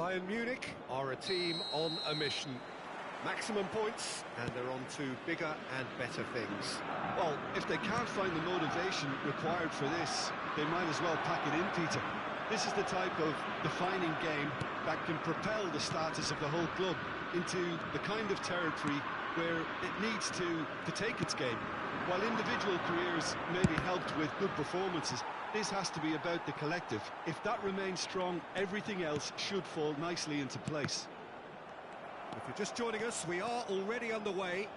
Bayern Munich are a team on a mission. Maximum points, and they're on to bigger and better things. Well, if they can't find the motivation required for this, they might as well pack it in, Peter. This is the type of defining game that can propel the status of the whole club into the kind of territory where it needs to take its game. While individual careers may be helped with good performances, this has to be about the collective. If that remains strong, everything else should fall nicely into place. If you're just joining us, we are already underway.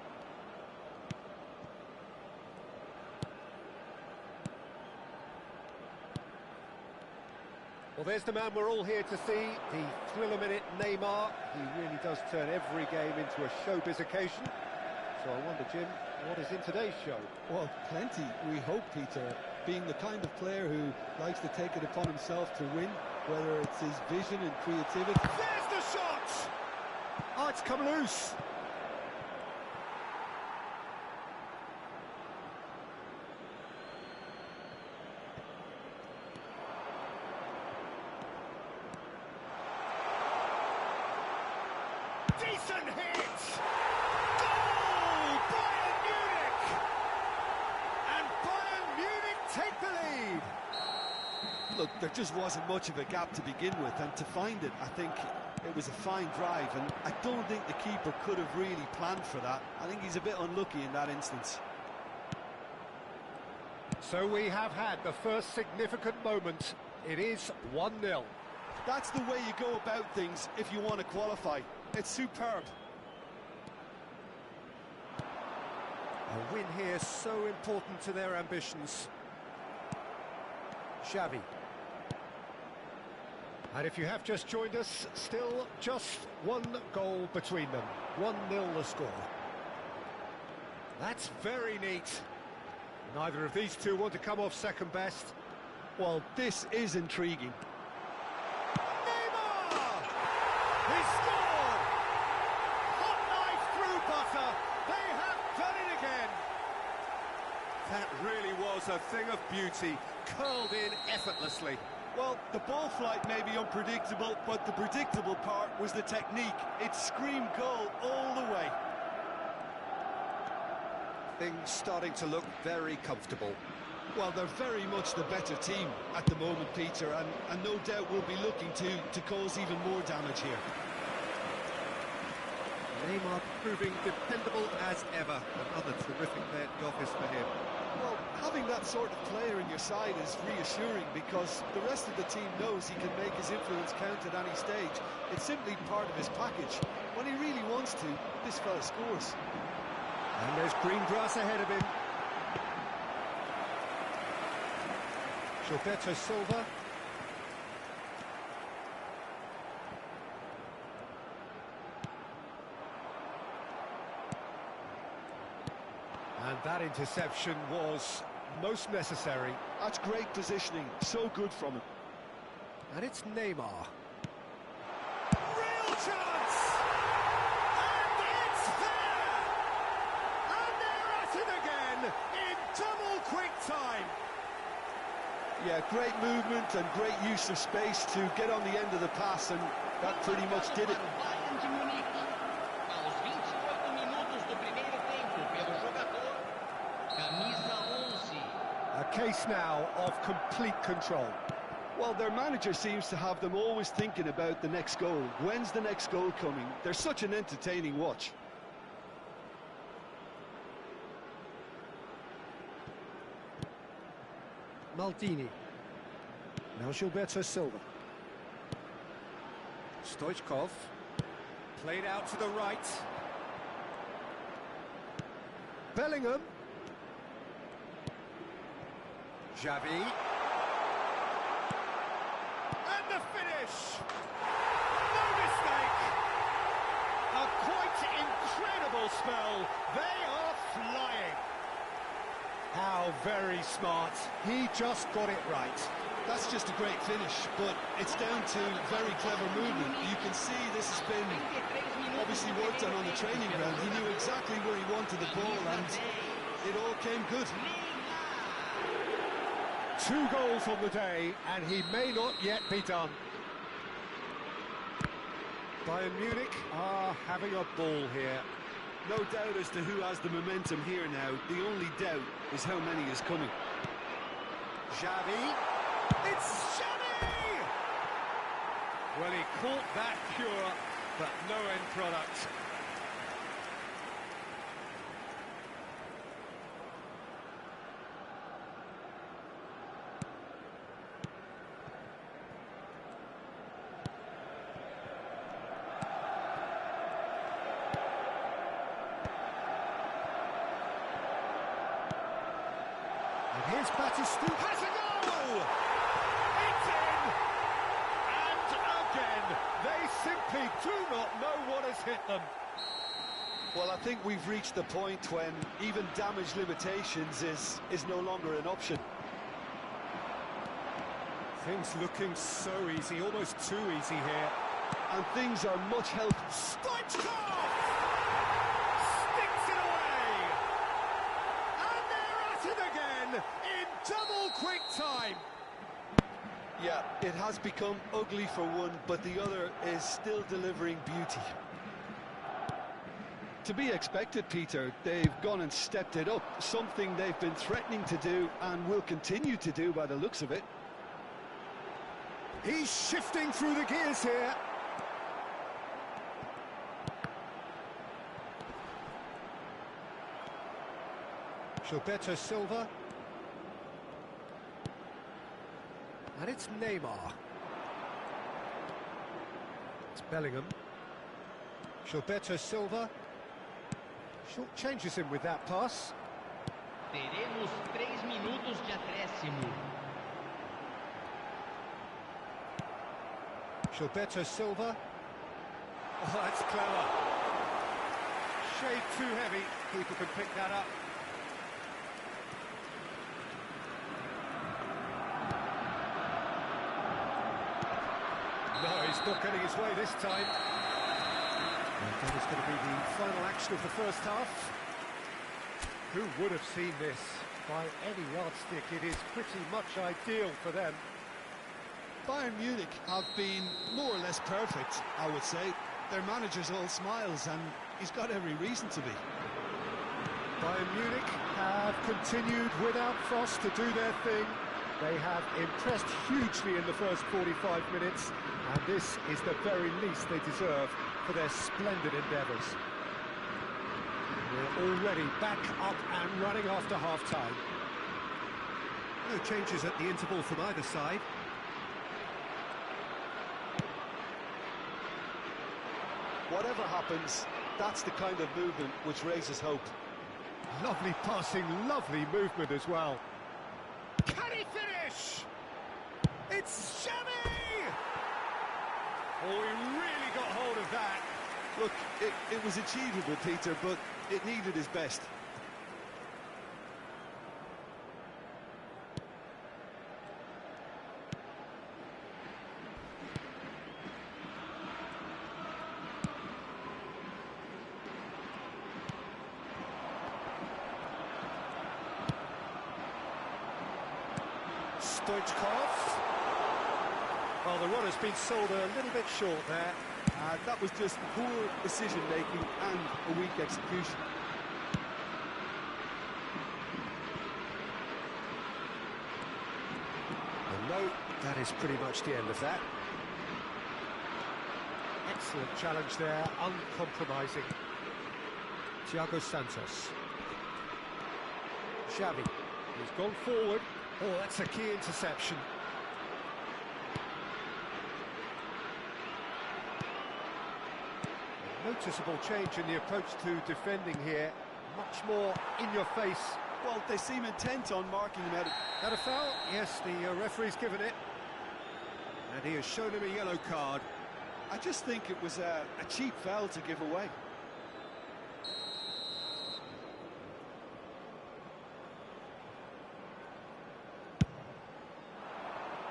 Well, there's the man we're all here to see, the thriller-minute Neymar. He really does turn every game into a showbiz occasion. So I wonder, Jim, what is in today's show? Well, plenty, we hope, Peter. Being the kind of player who likes to take it upon himself to win, whether it's his vision and creativity. There's the shot! Oh, it's come loose. Decent hit! Goal! Bayern Munich! And Bayern Munich take the lead! Look, there just wasn't much of a gap to begin with, and to find it, I think it was a fine drive, and I don't think the keeper could have really planned for that. I think he's a bit unlucky in that instance. So we have had the first significant moment. It is 1-0. That's the way you go about things if you want to qualify. It's superb. A win here so important to their ambitions. Xavi. And if you have just joined us, still just one goal between them. 1-0 the score. That's very neat. Neither of these two want to come off second best. Well, this is intriguing. Neymar! He scored! Hot knife through butter. They have done it again. That really was a thing of beauty, curled in effortlessly. Well, the ball flight may be unpredictable, but the predictable part was the technique. It screamed goal all the way. Things starting to look very comfortable. Well, they're very much the better team at the moment, Peter, and no doubt will be looking to cause even more damage here. Neymar proving dependable as ever. Another terrific day at the office for him. Well, having that sort of player in your side is reassuring because the rest of the team knows he can make his influence count at any stage. It's simply part of his package. When he really wants to, this fella scores. And there's green grass ahead of him. Gilberto Silva. And that interception was most necessary. That's great positioning, so good from him. And it's Neymar. Real chance! And it's there! And they're at it again in double quick time. Yeah, great movement and great use of space to get on the end of the pass, and that pretty much did it. A case now of complete control. Well, their manager seems to have them always thinking about the next goal. When's the next goal coming? They're such an entertaining watch. Maldini. Now Gilberto Silva. Stoichkov. Played out to the right. Bellingham. Xavi. And the finish! No mistake! A quite incredible spell. They are flying. How very smart. He just got it right. That's just a great finish, but it's down to very clever movement. You can see this has been obviously worked on the training ground. He knew exactly where he wanted the ball, and it all came good. 2 goals on the day, and he may not yet be done. Bayern Munich are having a ball here. No doubt as to who has the momentum here now. The only doubt is how many is coming. Xavi. It's Xavi! Well, he caught that pure, but no end product. And here's Batistu. Has a goal! It's in! And again, they simply do not know what has hit them. Well, I think we've reached the point when even damage limitations is no longer an option. Things looking so easy, almost too easy here. And things are much healthier. Stoichkov! Sticks it away! And they're at it again in double quick time. Yeah, it has become ugly for one, but the other is still delivering beauty. To be expected, Peter. They've gone and stepped it up, something they've been threatening to do and will continue to do by the looks of it. He's shifting through the gears here. Gilberto Silva. And it's Neymar. It's Bellingham. Gilberto Silva. Short changes him with that pass. Teremos 3 minutos de acréscimo. Gilberto Silva. Oh, that's clever. Shade too heavy. Keeper can pick that up. No, he's not getting his way this time. And that is going to be the final action of the first half. Who would have seen this? By any yardstick, it is pretty much ideal for them. Bayern Munich have been more or less perfect, I would say. Their manager's all smiles, and he's got every reason to be. Bayern Munich have continued without frost to do their thing. They have impressed hugely in the first 45 minutes, and this is the very least they deserve for their splendid endeavours. We're already back up and running after half-time. No changes at the interval from either side. Whatever happens, that's the kind of movement which raises hope. Lovely passing, lovely movement as well. Can he finish? It's Xavi! Oh, he really got hold of that. Look, it was achievable, Peter, but it needed his best. Stoichkov. Well, the run has been sold a little bit short there. That was just poor decision-making and a weak execution. And no, that is pretty much the end of that. Excellent challenge there, uncompromising. Thiago Santos. Xavi. He's gone forward. Oh, that's a key interception. Noticeable change in the approach to defending here. Much more in your face. Well, they seem intent on marking him out. That a foul? Yes, the referee's given it. And he has shown him a yellow card. I just think it was a cheap foul to give away.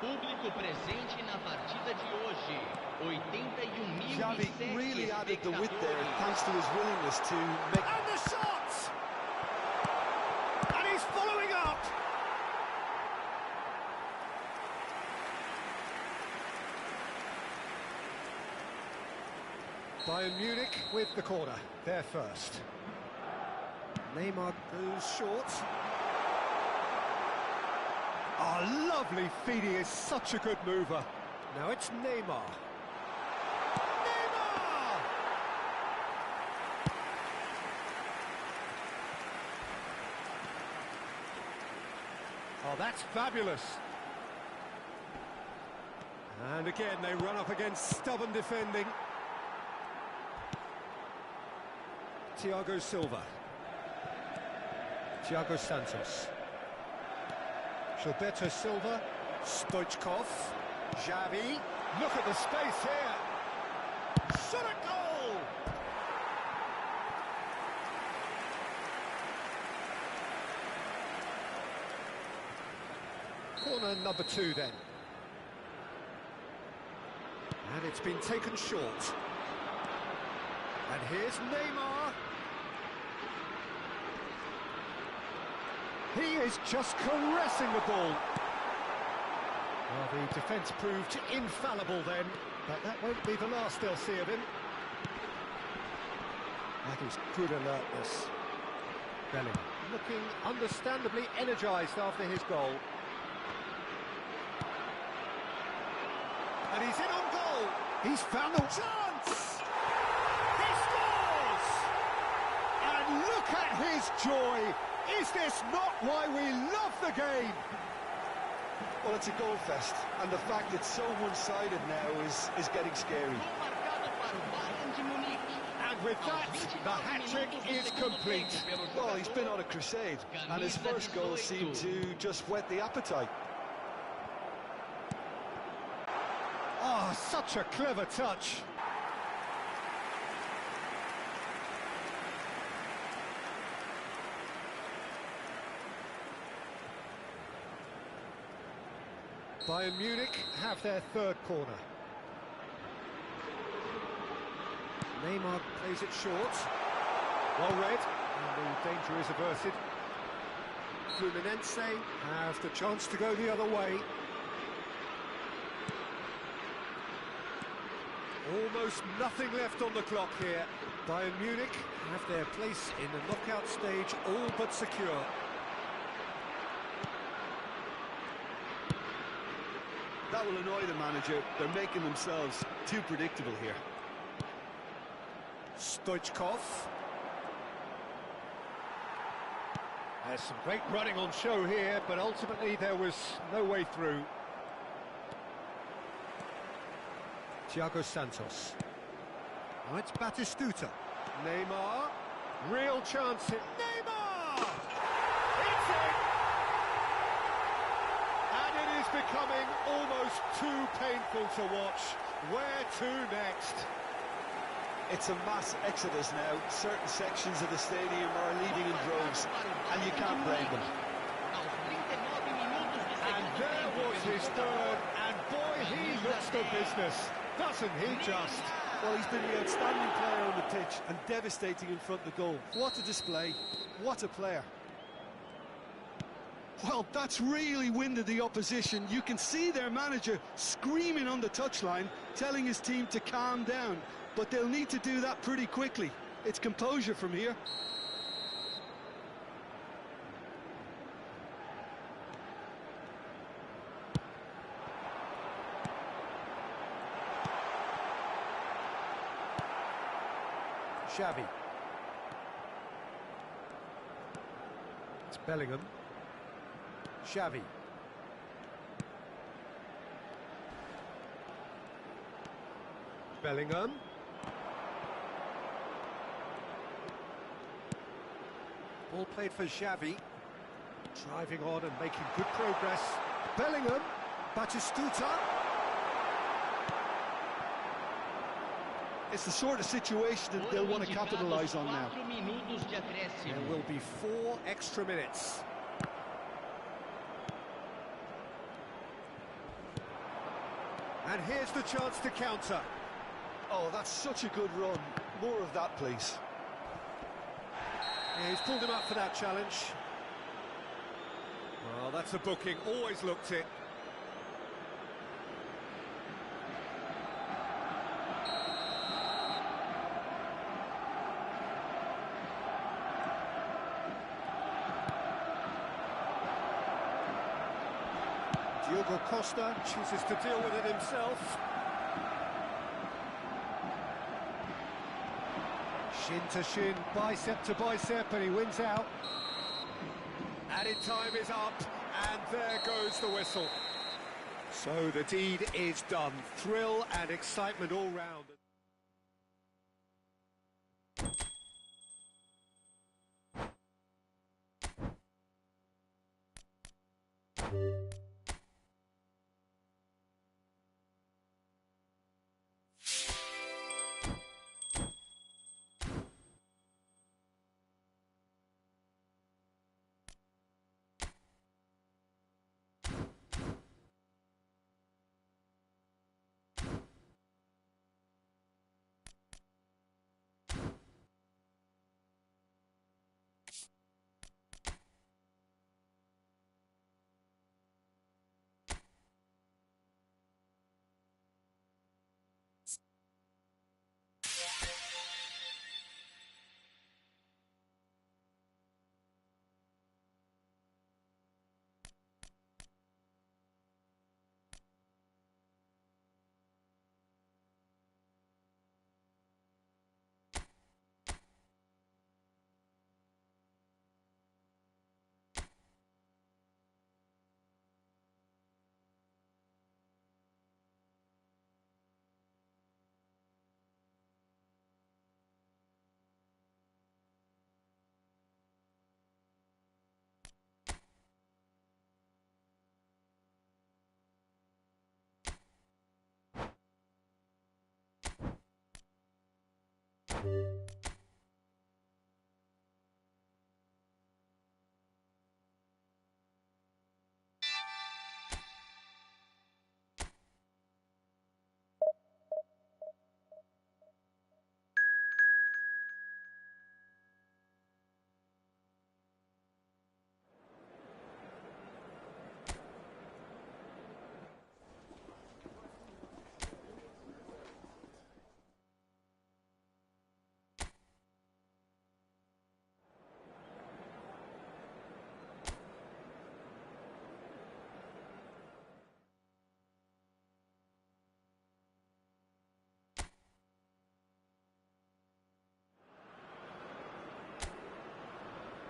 Público presente na partida de hoje. 81.007 Xavi really added the width there thanks to his willingness to make... And the shot! And he's following up! Bayern Munich with the corner, they're first. Neymar goes short. Oh, lovely feed, he is such a good mover. Now it's Neymar. Neymar! Oh, that's fabulous. And again, they run up against stubborn defending. Thiago Silva. Thiago Santos. Gilberto Silva. Stoichkov. Xavi. Look at the space here. Shot a goal! Corner number 2 then. And it's been taken short. And here's Neymar. He is just caressing the ball. Well, the defence proved infallible then, but that won't be the last they'll see of him. That is good alertness. Bellingham looking understandably energised after his goal. And he's in on goal. He's found a chance. He scores! And look at his joy. Is this not why we love the game? Well, it's a goal fest, and the fact it's so one-sided now is getting scary. And with that, the hat-trick is complete. Well, he's been on a crusade, and his first goal seemed to just whet the appetite. Oh, such a clever touch. Bayern Munich have their third corner. Neymar plays it short. Well read, and the danger is averted. Fluminense have the chance to go the other way. Almost nothing left on the clock here. Bayern Munich have their place in the knockout stage all but secure. That will annoy the manager. They're making themselves too predictable here. Stoichkov. There's some great running on show here, but ultimately there was no way through. Thiago Santos. Now it's Batistuta. Neymar. Real chance here. Neymar! It's in! And it is becoming almost too painful to watch. Where to next? It's a mass exodus now. Certain sections of the stadium are leaving in droves, and you can't blame them. And there was his third, and boy, he looks the business, doesn't he just? Well, he's been the outstanding player on the pitch and devastating in front of the goal. What a display, what a player. Well, that's really winded the opposition. You can see their manager screaming on the touchline, telling his team to calm down. But they'll need to do that pretty quickly. It's composure from here. Xavi. It's Bellingham. Xavi. Bellingham. Ball played for Xavi. Driving on and making good progress. Bellingham. Batistuta. It's the sort of situation that they'll want to capitalise on now. There will be 4 extra minutes. And here's the chance to counter. Oh, that's such a good run. More of that, please. Yeah, he's pulled him up for that challenge. Well, that's a booking. Always looked it. Diogo Costa chooses to deal with it himself. Shin to shin, bicep to bicep, and he wins out. Added time is up, and there goes the whistle. So the deed is done. Thrill and excitement all round.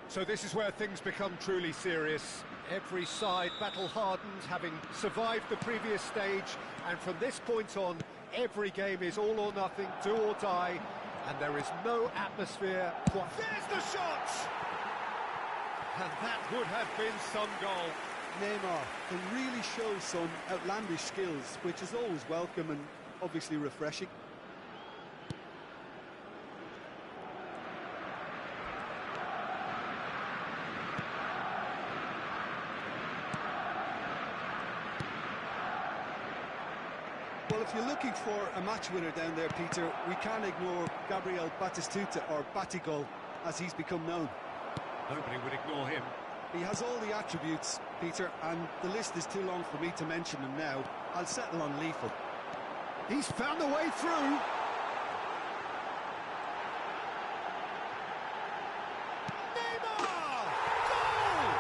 So this is where things become truly serious. Every side battle-hardened, having survived the previous stage, and from this point on, every game is all or nothing, do or die, and there is no atmosphere. There's the shot! And that would have been some goal. Neymar can really show some outlandish skills, which is always welcome and obviously refreshing. Well, if you're looking for a match winner down there, Peter, we can't ignore Gabriel Batistuta, or Batigol, as he's become known. Nobody would ignore him. He has all the attributes, Peter, and the list is too long for me to mention them now. I'll settle on lethal. He's found a way through. Neymar! Goal!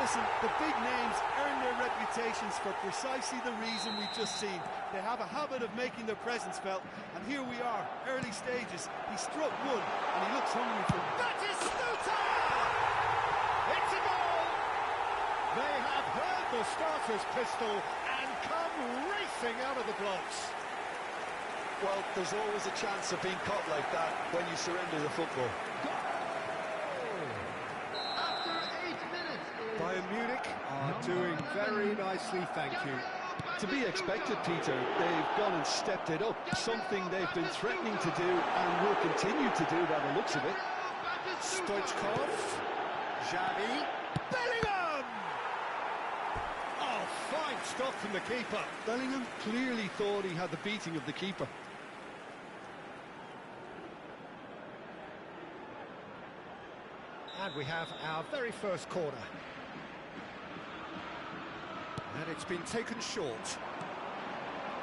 Listen, the big names earn their reputations for precisely the reason we've just seen. They have a habit of making their presence felt, and here we are, early stages. He struck one, and he looks hungry for it. Batistuta! It's a goal! They have heard the starter's pistol and come racing out of the blocks. Well, there's always a chance of being caught like that when you surrender the football. Bayern Munich are doing very nicely, thank you. To be expected, Peter. They've gone and stepped it up, something they've been threatening to do and will continue to do by the looks of it. Stoichkov, Xavi, Bellingham! Oh, fine stop from the keeper. Bellingham clearly thought he had the beating of the keeper. And we have our very first corner. And it's been taken short.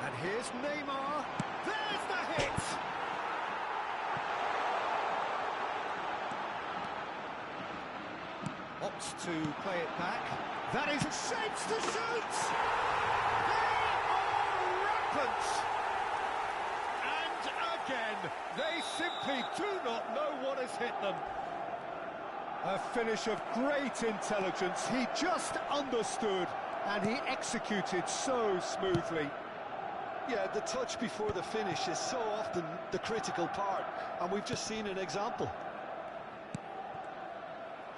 And here's Neymar. There's the hit! Opts to play it back. That is shapes to shoot! They are rampant! And again, they simply do not know what has hit them. A finish of great intelligence. He just understood and he executed so smoothly. Yeah, the touch before the finish is so often the critical part, and we've just seen an example.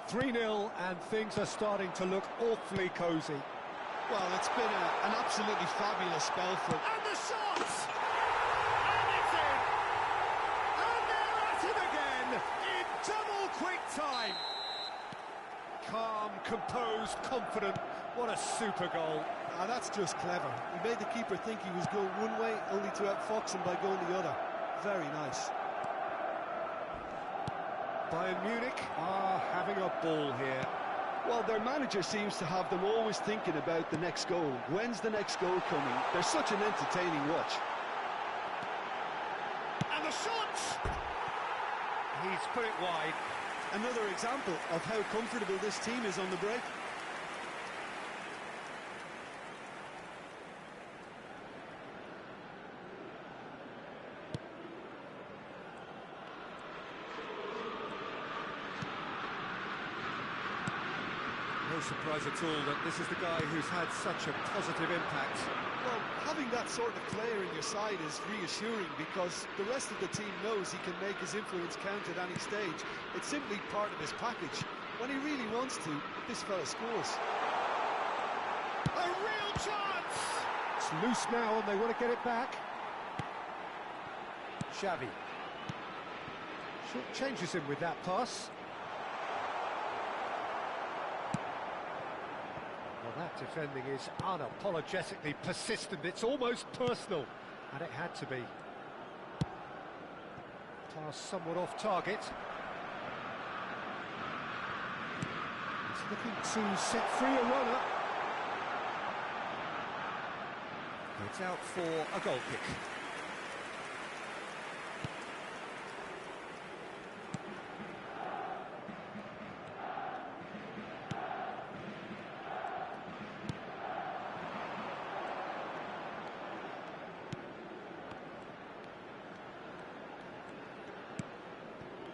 3-0 and things are starting to look awfully cosy. Well, it's been an absolutely fabulous spell for... And the shot! And it's in! And they're at it again in double quick time. Calm, composed, confident. What a super goal. Ah, that's just clever. He made the keeper think he was going one way, only to outfox him by going the other. Very nice. Bayern Munich are having a ball here. Well, their manager seems to have them always thinking about the next goal. When's the next goal coming? They're such an entertaining watch. And the shot! He's put it wide. Another example of how comfortable this team is on the break. No surprise at all that this is the guy who's had such a positive impact. Well, having that sort of player in your side is reassuring because the rest of the team knows he can make his influence count at any stage. It's simply part of his package. When he really wants to, this fella scores. A real chance! It's loose now and they want to get it back. Xavi. Short changes him with that pass. Well, that defending is unapologetically persistent. It's almost personal, and it had to be. Pass somewhat off target. He's looking to set free a runner. It's out for a goal kick.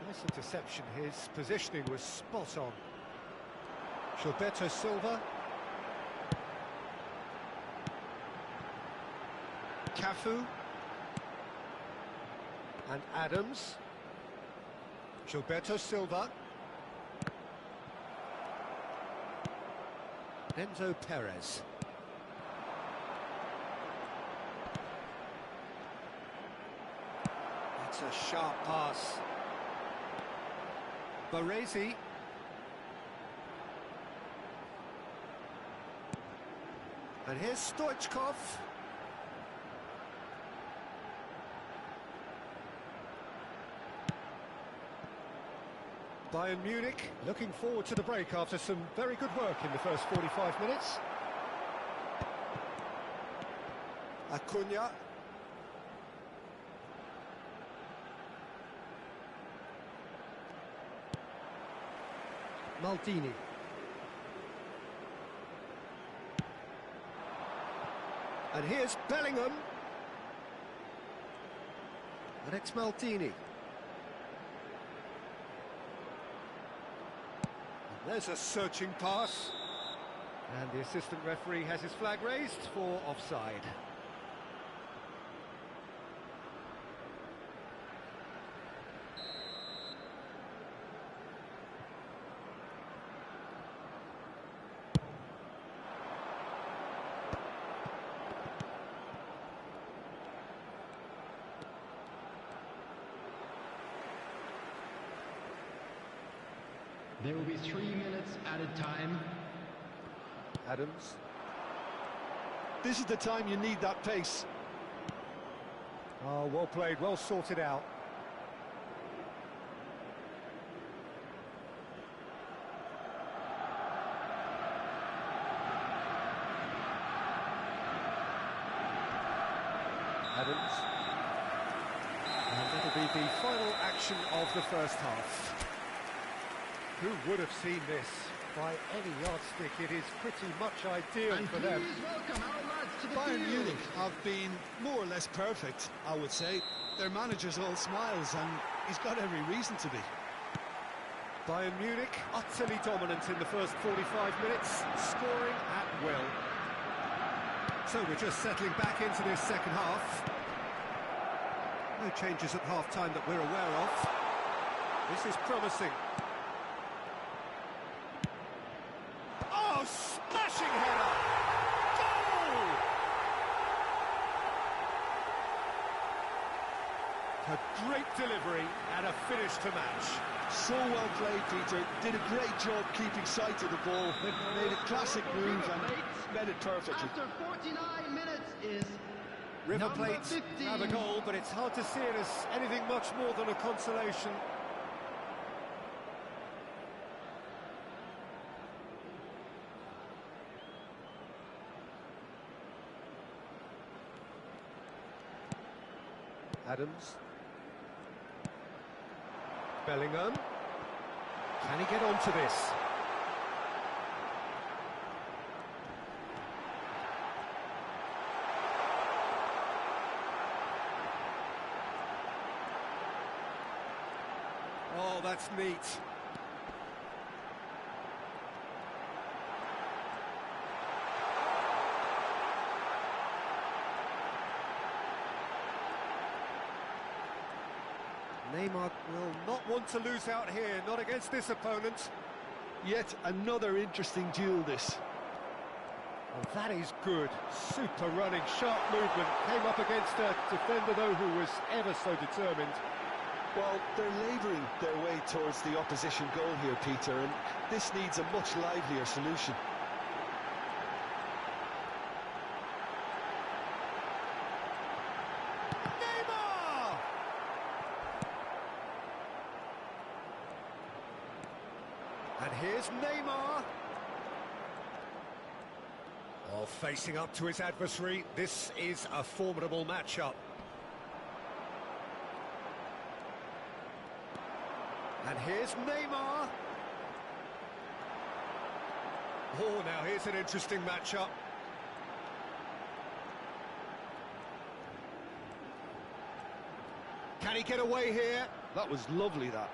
Nice interception. His positioning was spot on. Gilberto Silva. Cafu. And Adams. Gilberto Silva. Enzo Perez. That's a sharp pass. Baresi. And here's Stoichkov. Bayern Munich looking forward to the break after some very good work in the first 45 minutes. Acuna. Maldini. And here's Bellingham. And it's Maldini. There's a searching pass. And the assistant referee has his flag raised for offside. There will be 3 minutes added time. Adams. This is the time you need that pace. Oh, well played, well sorted out. Adams. And that'll be the final action of the first half. Who would have seen this? By any yardstick, it is pretty much ideal And for them. please welcome our lads to the Bayern field. Munich have been more or less perfect, I would say. Their manager's all smiles, and he's got every reason to be. Bayern Munich utterly dominant in the first 45 minutes, scoring at will. So we're just settling back into this second half. No changes at half-time that we're aware of. This is promising. Oh, smashing header! Goal! A great delivery and a finish to match. So well played, Peter. Did a great job keeping sight of the ball. Made a classic move and met it perfectly. After 49 minutes is River number Plate 15. have a goal, but it's hard to see it as anything much more than a consolation. Adams. Bellingham. Can he get onto this? Oh, that's neat. Neymar will not want to lose out here, not against this opponent. Yet another interesting duel, this. Oh, that is good. Super running, sharp movement. Came up against a defender, though, who was ever so determined. Well, they're labouring their way towards the opposition goal here, Peter, and this needs a much livelier solution. Neymar! And here's Neymar. Oh, facing up to his adversary. This is a formidable matchup. And here's Neymar. Oh, now here's an interesting matchup. Can he get away here? That was lovely, that.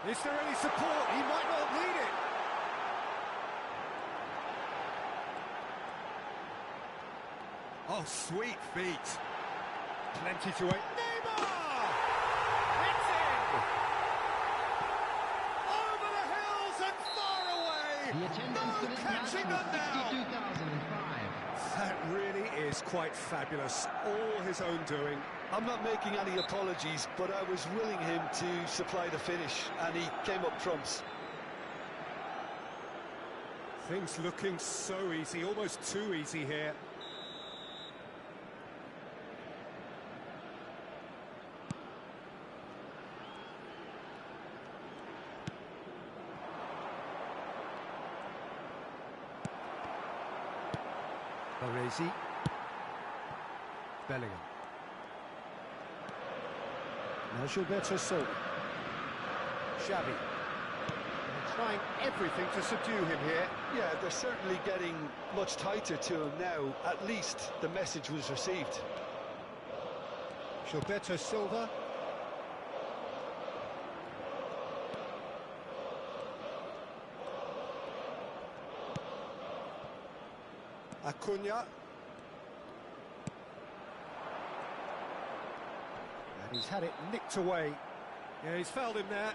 Is there any support? He might not need it. Oh, sweet feet. Plenty to wait. Neymar! It's in! Over the hills and far away! The attendance for No this match catching was them now! 62,005. That really is quite fabulous. All his own doing. I'm not making any apologies, but I was willing him to supply the finish, and he came up trumps. Things looking so easy, almost too easy here. Baresi. Bellingham. Now Gilberto Silva. Xavi. They're trying everything to subdue him here. Yeah, they're certainly getting much tighter to him now. At least the message was received. Gilberto Silva. Acuna. And he's had it nicked away. Yeah, he's fouled him there.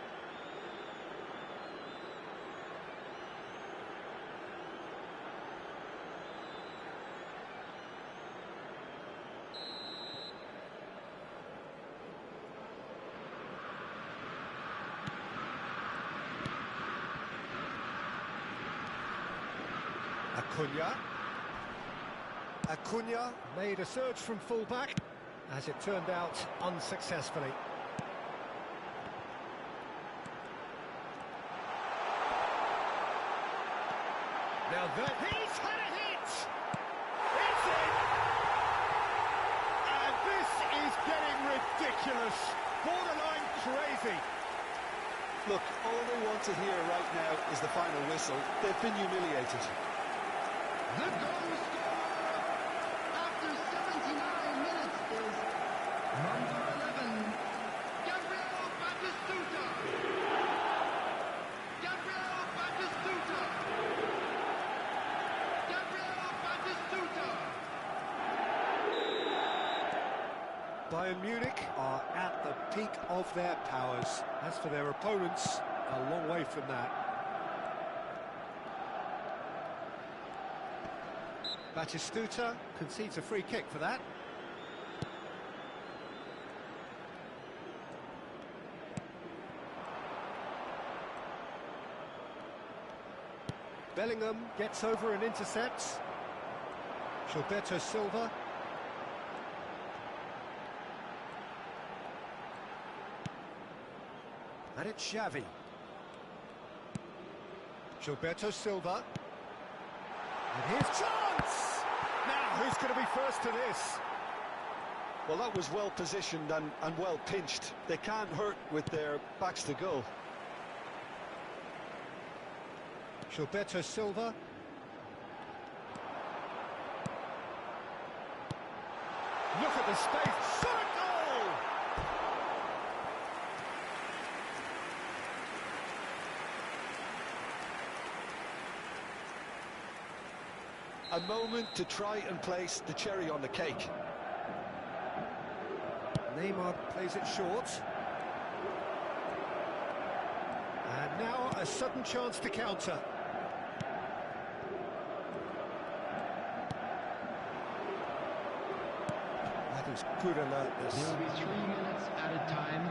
Acuna. Acuna made a surge from full-back, as it turned out, unsuccessfully. Now that he's had a hit! It's in! And this is getting ridiculous, borderline crazy. Look, all they want to hear right now is the final whistle. They've been humiliated. The goal scorer after 79 minutes is number 11, Gabriel Batistuta. Gabriel Batistuta. Gabriel Batistuta. Bayern Munich are at the peak of their powers. As for their opponents, a long way from that. Batistuta concedes a free kick for that. Bellingham gets over and intercepts. Gilberto Silva. And it's Xavi. Gilberto Silva. And here's chance! Now, who's going to be first to this? Well, that was well positioned and well pinched. They can't hurt with their backs to goal. Gilberto Silva. Look at the space. Shot a goal! A moment to try and place the cherry on the cake. Neymar plays it short. And now a sudden chance to counter. That is good alertness. There will be 3 minutes added time.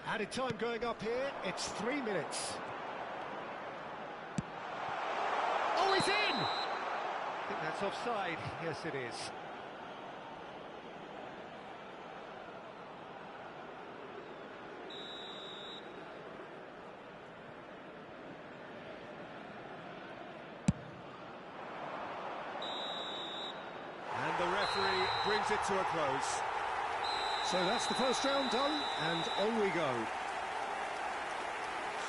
Added time going up here, it's 3 minutes. Oh, he's in! I think that's offside. Yes, it is. And the referee brings it to a close. So that's the first round done, and on we go.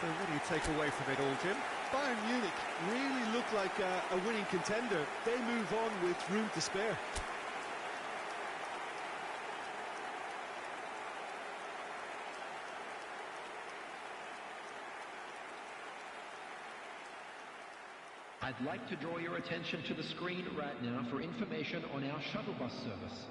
So what do you take away from it all, Jim? Bayern Munich really look like a winning contender. They move on with room to spare. I'd like to draw your attention to the screen right now for information on our shuttle bus service.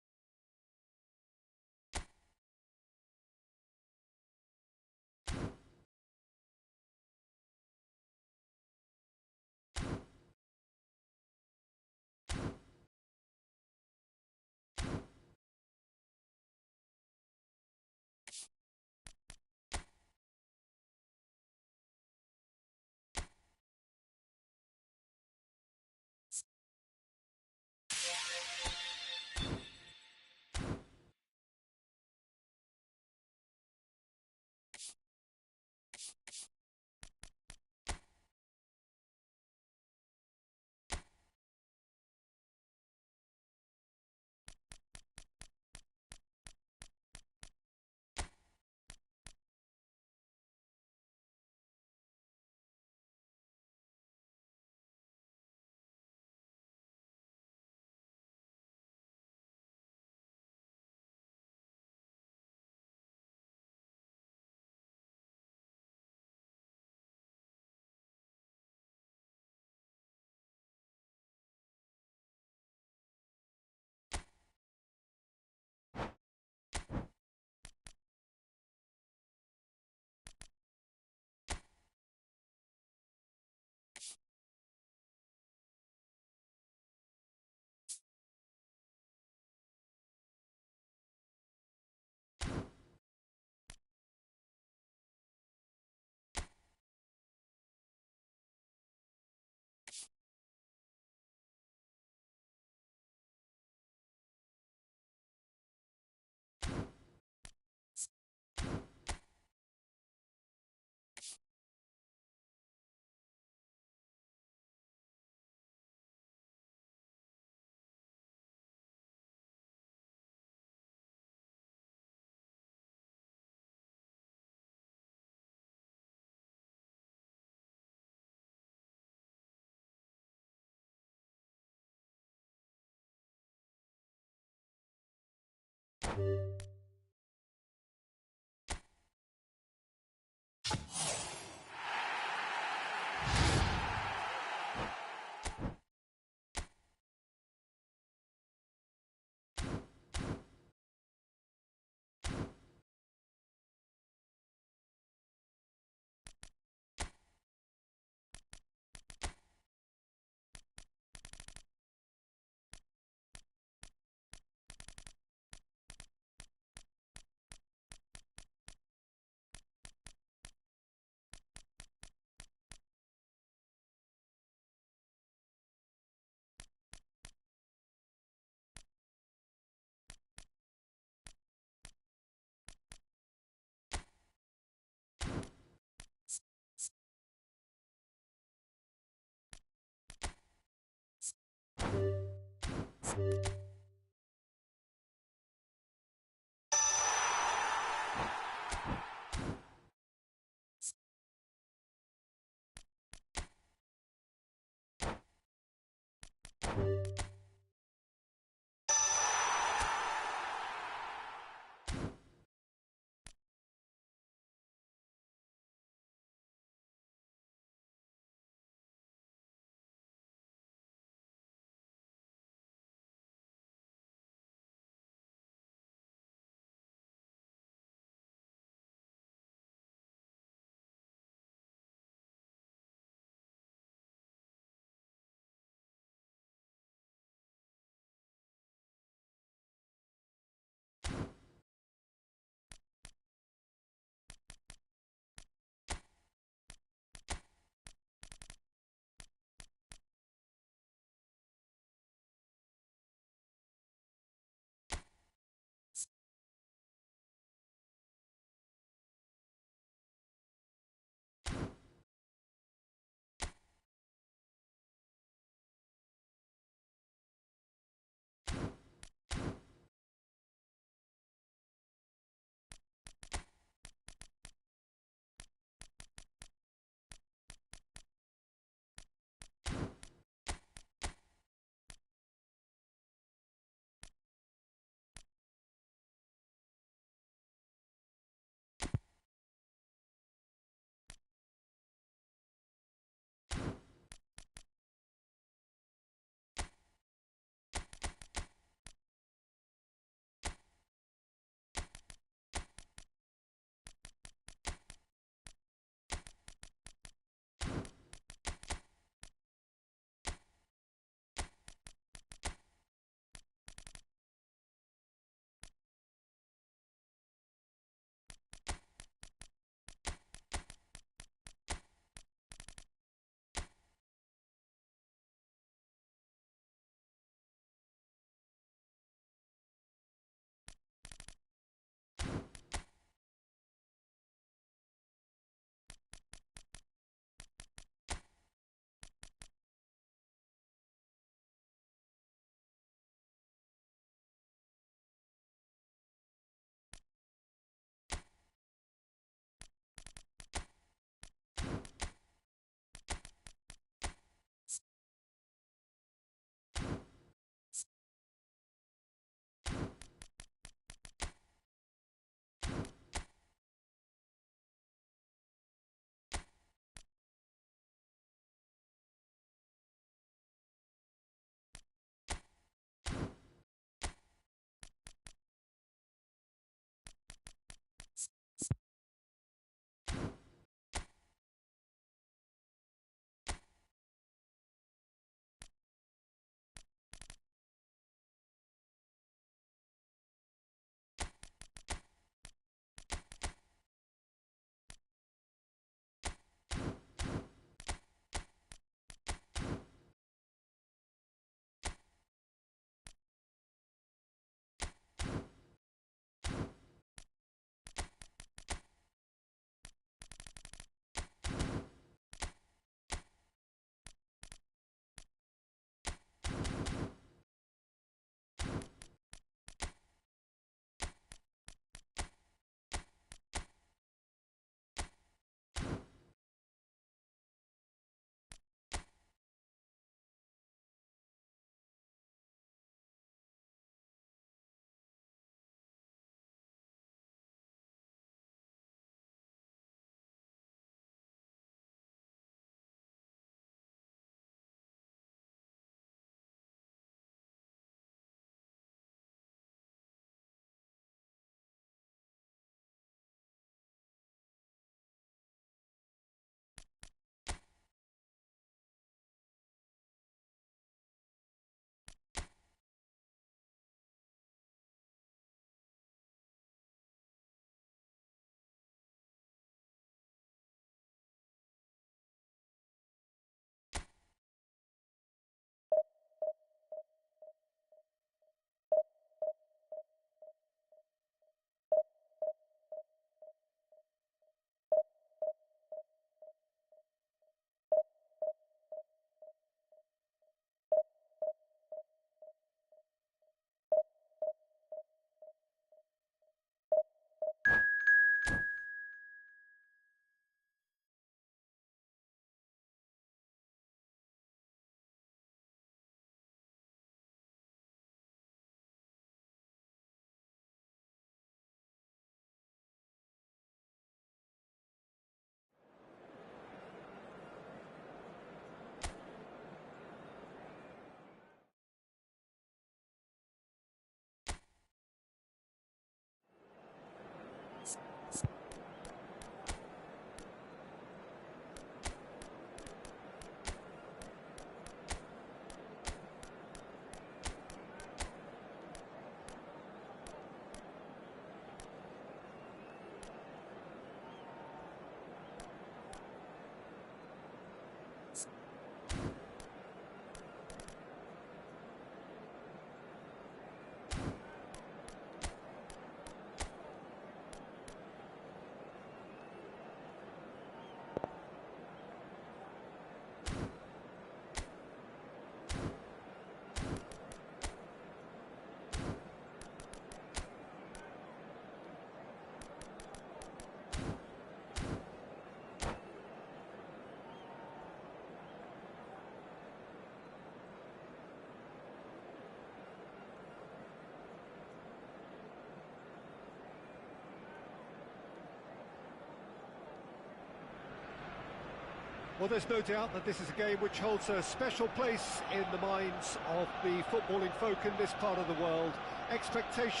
Well, there's no doubt that this is a game which holds a special place in the minds of the footballing folk in this part of the world. Expectation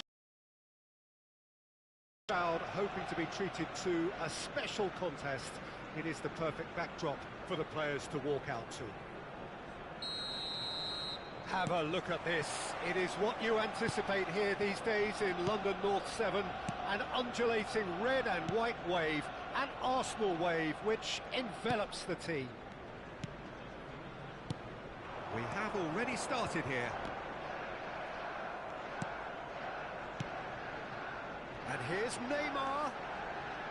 crowd hoping to be treated to a special contest. It is the perfect backdrop for the players to walk out to. Have a look at this. It is what you anticipate here these days in London North 7. An undulating red and white wave, an Arsenal wave which envelops the team. We have already started here. And here's Neymar.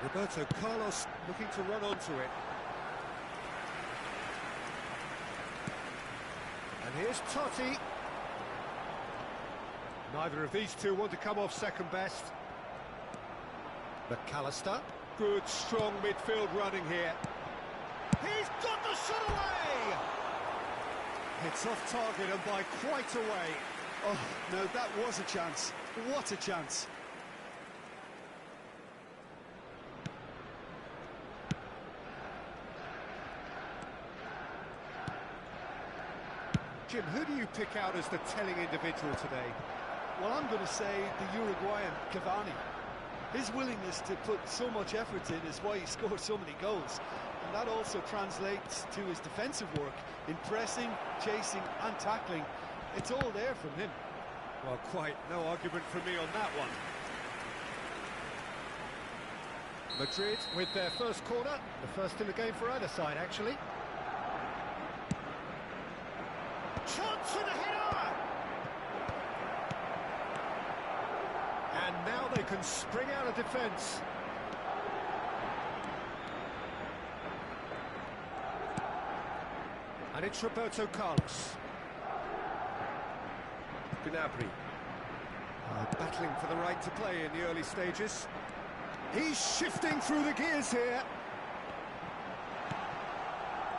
Roberto Carlos looking to run onto it. And here's Totti. Neither of these two want to come off second best. McAllister. Good, strong midfield running here. He's got the shot away! It's off target and by quite a way. Oh, no, that was a chance. What a chance. Jim, who do you pick out as the telling individual today? Well, I'm going to say the Uruguayan Cavani. His willingness to put so much effort in is why he scored so many goals. And that also translates to his defensive work in pressing, chasing and tackling. It's all there from him. Well, quite no argument from me on that one. Madrid with their first corner, the first in the game for either side, actually. Chance and a header! And now they can spring out of defence. And it's Roberto Carlos. Gnabry. Battling for the right to play in the early stages. He's shifting through the gears here.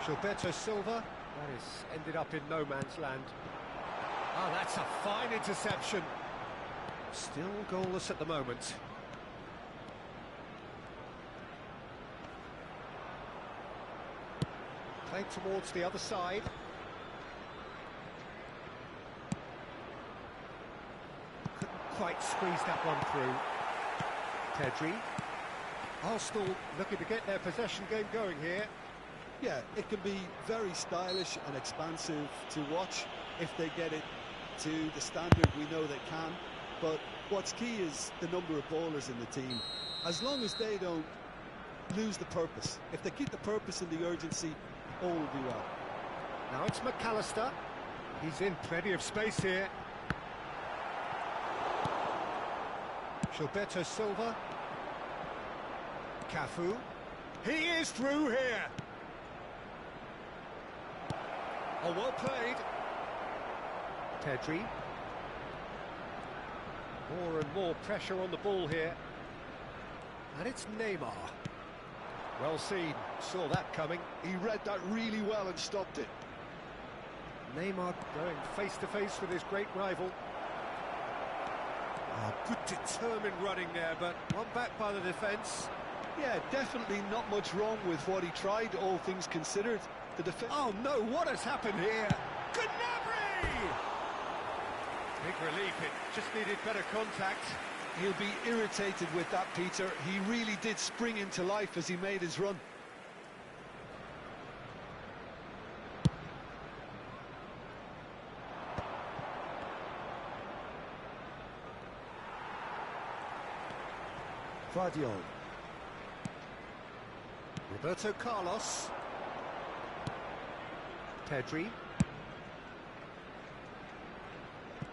Gilberto Silva. That is ended up in no man's land. Oh, that's a fine interception. Still goalless at the moment. Played towards the other side. Couldn't quite squeeze that one through. Pedri. Arsenal looking to get their possession game going here. Yeah, it can be very stylish and expansive to watch if they get it to the standard we know they can. But what's key is the number of ballers in the team. As long as they don't lose the purpose, if they keep the purpose and the urgency, all will be well. Now it's McAllister. He's in plenty of space here. Gilberto Silva. Cafu. He is through here. Oh, well played. Pedri. More and more pressure on the ball here. And it's Neymar. Well seen. Saw that coming. He read that really well and stopped it. Neymar going face-to-face with his great rival. Oh, good determined running there, but one back by the defence. Yeah, definitely not much wrong with what he tried, all things considered. The defence... Oh no, what has happened here? Gnabry! Big relief, it just needed better contact. He'll be irritated with that, Peter. He really did spring into life as he made his run. Vardiol. Roberto Carlos. Pedri.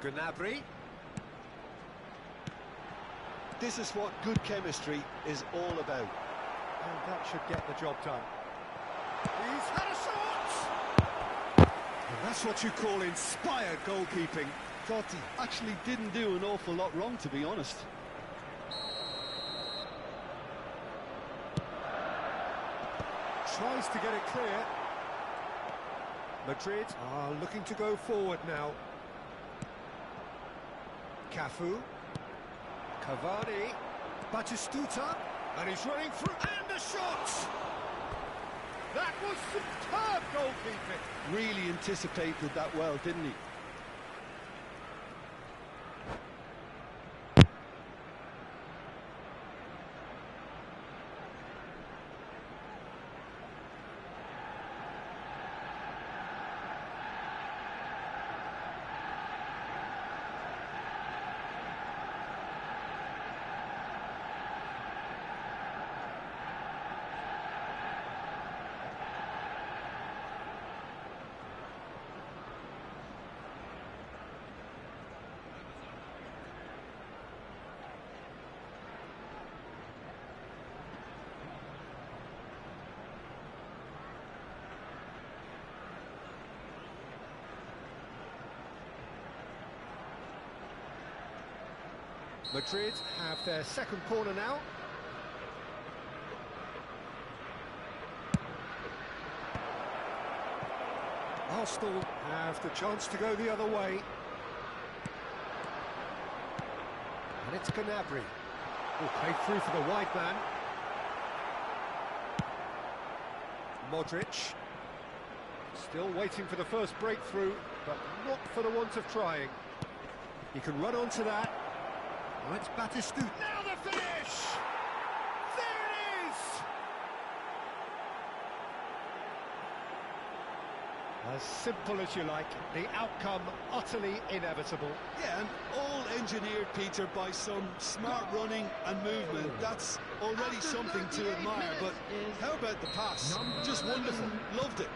Gnabry. This is what good chemistry is all about. And that should get the job done. He's had a shot! And that's what you call inspired goalkeeping. Totti actually didn't do an awful lot wrong, to be honest. Tries to get it clear. Madrid are looking to go forward now. Cafu. Cavani. Batistuta. And he's running through. And a shot! That was superb goalkeeping. Really anticipated that well, didn't he? Madrid have their second corner now. Arsenal have the chance to go the other way. And it's Gnabry. Oh, played through for the wide man. Modric. Still waiting for the first breakthrough, but not for the want of trying. He can run onto that. Oh, it's Batistuta. Now the finish! There it is! As simple as you like, the outcome utterly inevitable. Yeah, and all engineered, Peter, by some smart running and movement. That's already something to admire, but how about the pass? Just wonderful. Loved it.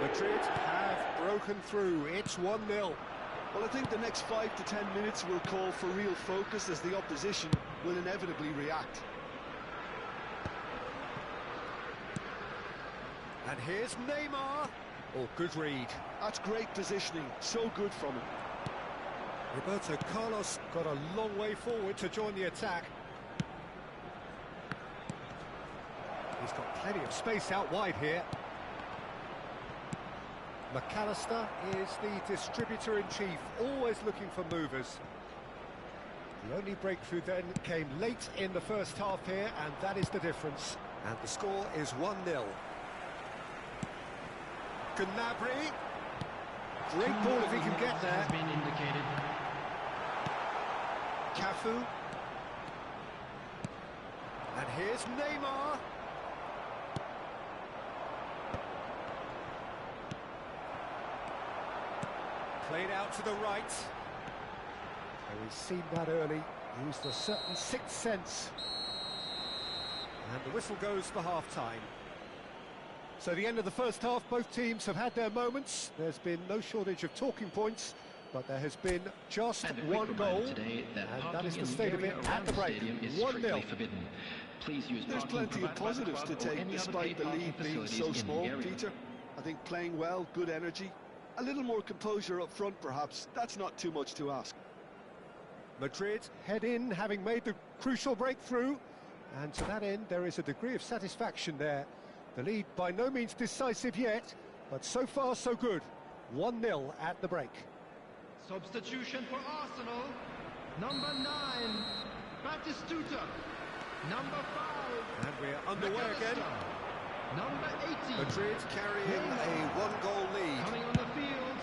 Madrid have broken through. It's 1-0. Well, I think the next 5 to 10 minutes will call for real focus as the opposition will inevitably react. And here's Neymar. Oh, good read. That's great positioning. So good from him. Roberto Carlos got a long way forward to join the attack. He's got plenty of space out wide here. McAllister is the distributor-in-chief, always looking for movers. The only breakthrough then came late in the first half here, and that is the difference. And the score is 1-0. Gnabry. Great ball if he can get there. Been indicated. Cafu. And here's Neymar. Played out to the right. And we've seen that early. Used a certain sixth sense. And the whistle goes for half-time. So the end of the first half, both teams have had their moments. There's been no shortage of talking points, but there has been just one goal. Today that and that is the state of it at the break. 1-0. Please use There's plenty of positives to take despite the lead being so small, Peter. I think playing well, good energy. A little more composure up front, perhaps. That's not too much to ask. Madrid head in, having made the crucial breakthrough. And to that end, there is a degree of satisfaction there. The lead by no means decisive yet, but so far so good. 1-0 at the break. Substitution for Arsenal. Number 9, Batistuta. Number 5. And we're underway again. Number 18. Madrid carrying a one-goal lead. Coming on the field.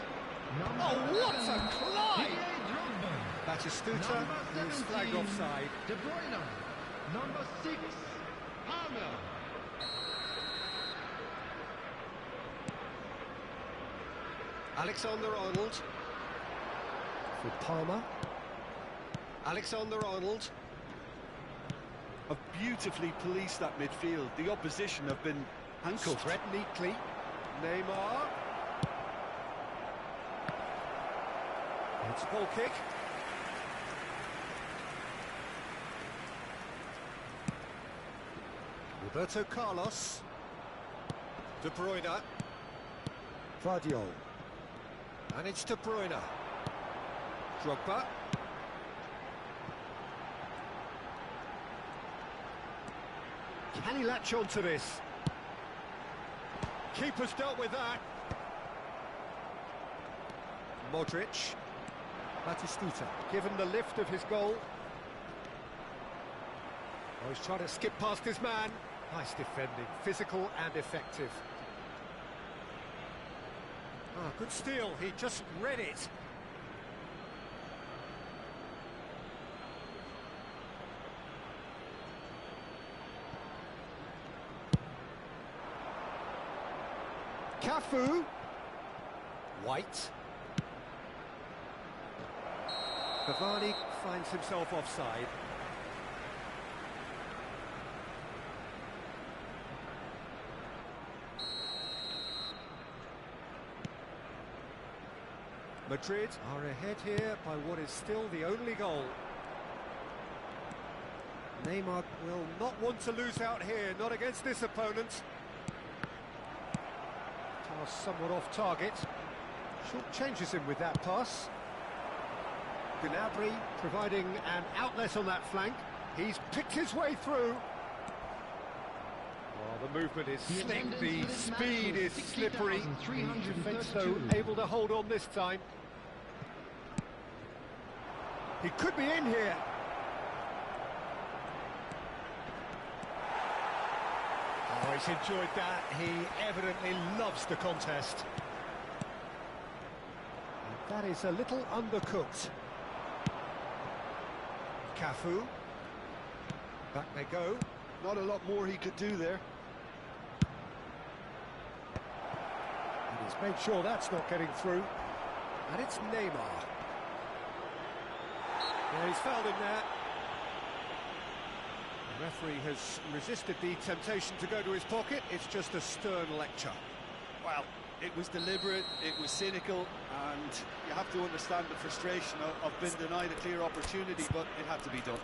Oh, what a climb! Batistuta is flagged offside. De Bruyne. Number 6, Palmer. Alexander-Arnold. For Palmer. Alexander-Arnold. Have beautifully policed that midfield. The opposition have been handcuffed. Thread neatly. Neymar. It's a ball kick. Roberto Carlos. De Bruyne. Vardiol. And it's De Bruyne. Drogba. Can he latch on to this? Keeper's dealt with that. Modric. Batistuta, given the lift of his goal. Oh, he's trying to skip past his man. Nice defending, physical and effective. Ah, good steal, he just read it. Cafu. White. Cavani finds himself offside. Madrid are ahead here by what is still the only goal. Neymar will not want to lose out here, not against this opponent. Pass somewhat off target. Short changes him with that pass. Gnabry providing an outlet on that flank. He's picked his way through. Well, the movement is slick, the speed is slippery. The defence, though, able to hold on this time. He could be in here. Oh, he's enjoyed that. He evidently loves the contest. And that is a little undercooked. Cafu. Back they go. Not a lot more he could do there. And he's made sure that's not getting through. And it's Neymar. Yeah, he's fouled him there. The referee has resisted the temptation to go to his pocket. It's just a stern lecture. Well, it was deliberate, it was cynical, and you have to understand the frustration of being denied a clear opportunity, but it had to be done.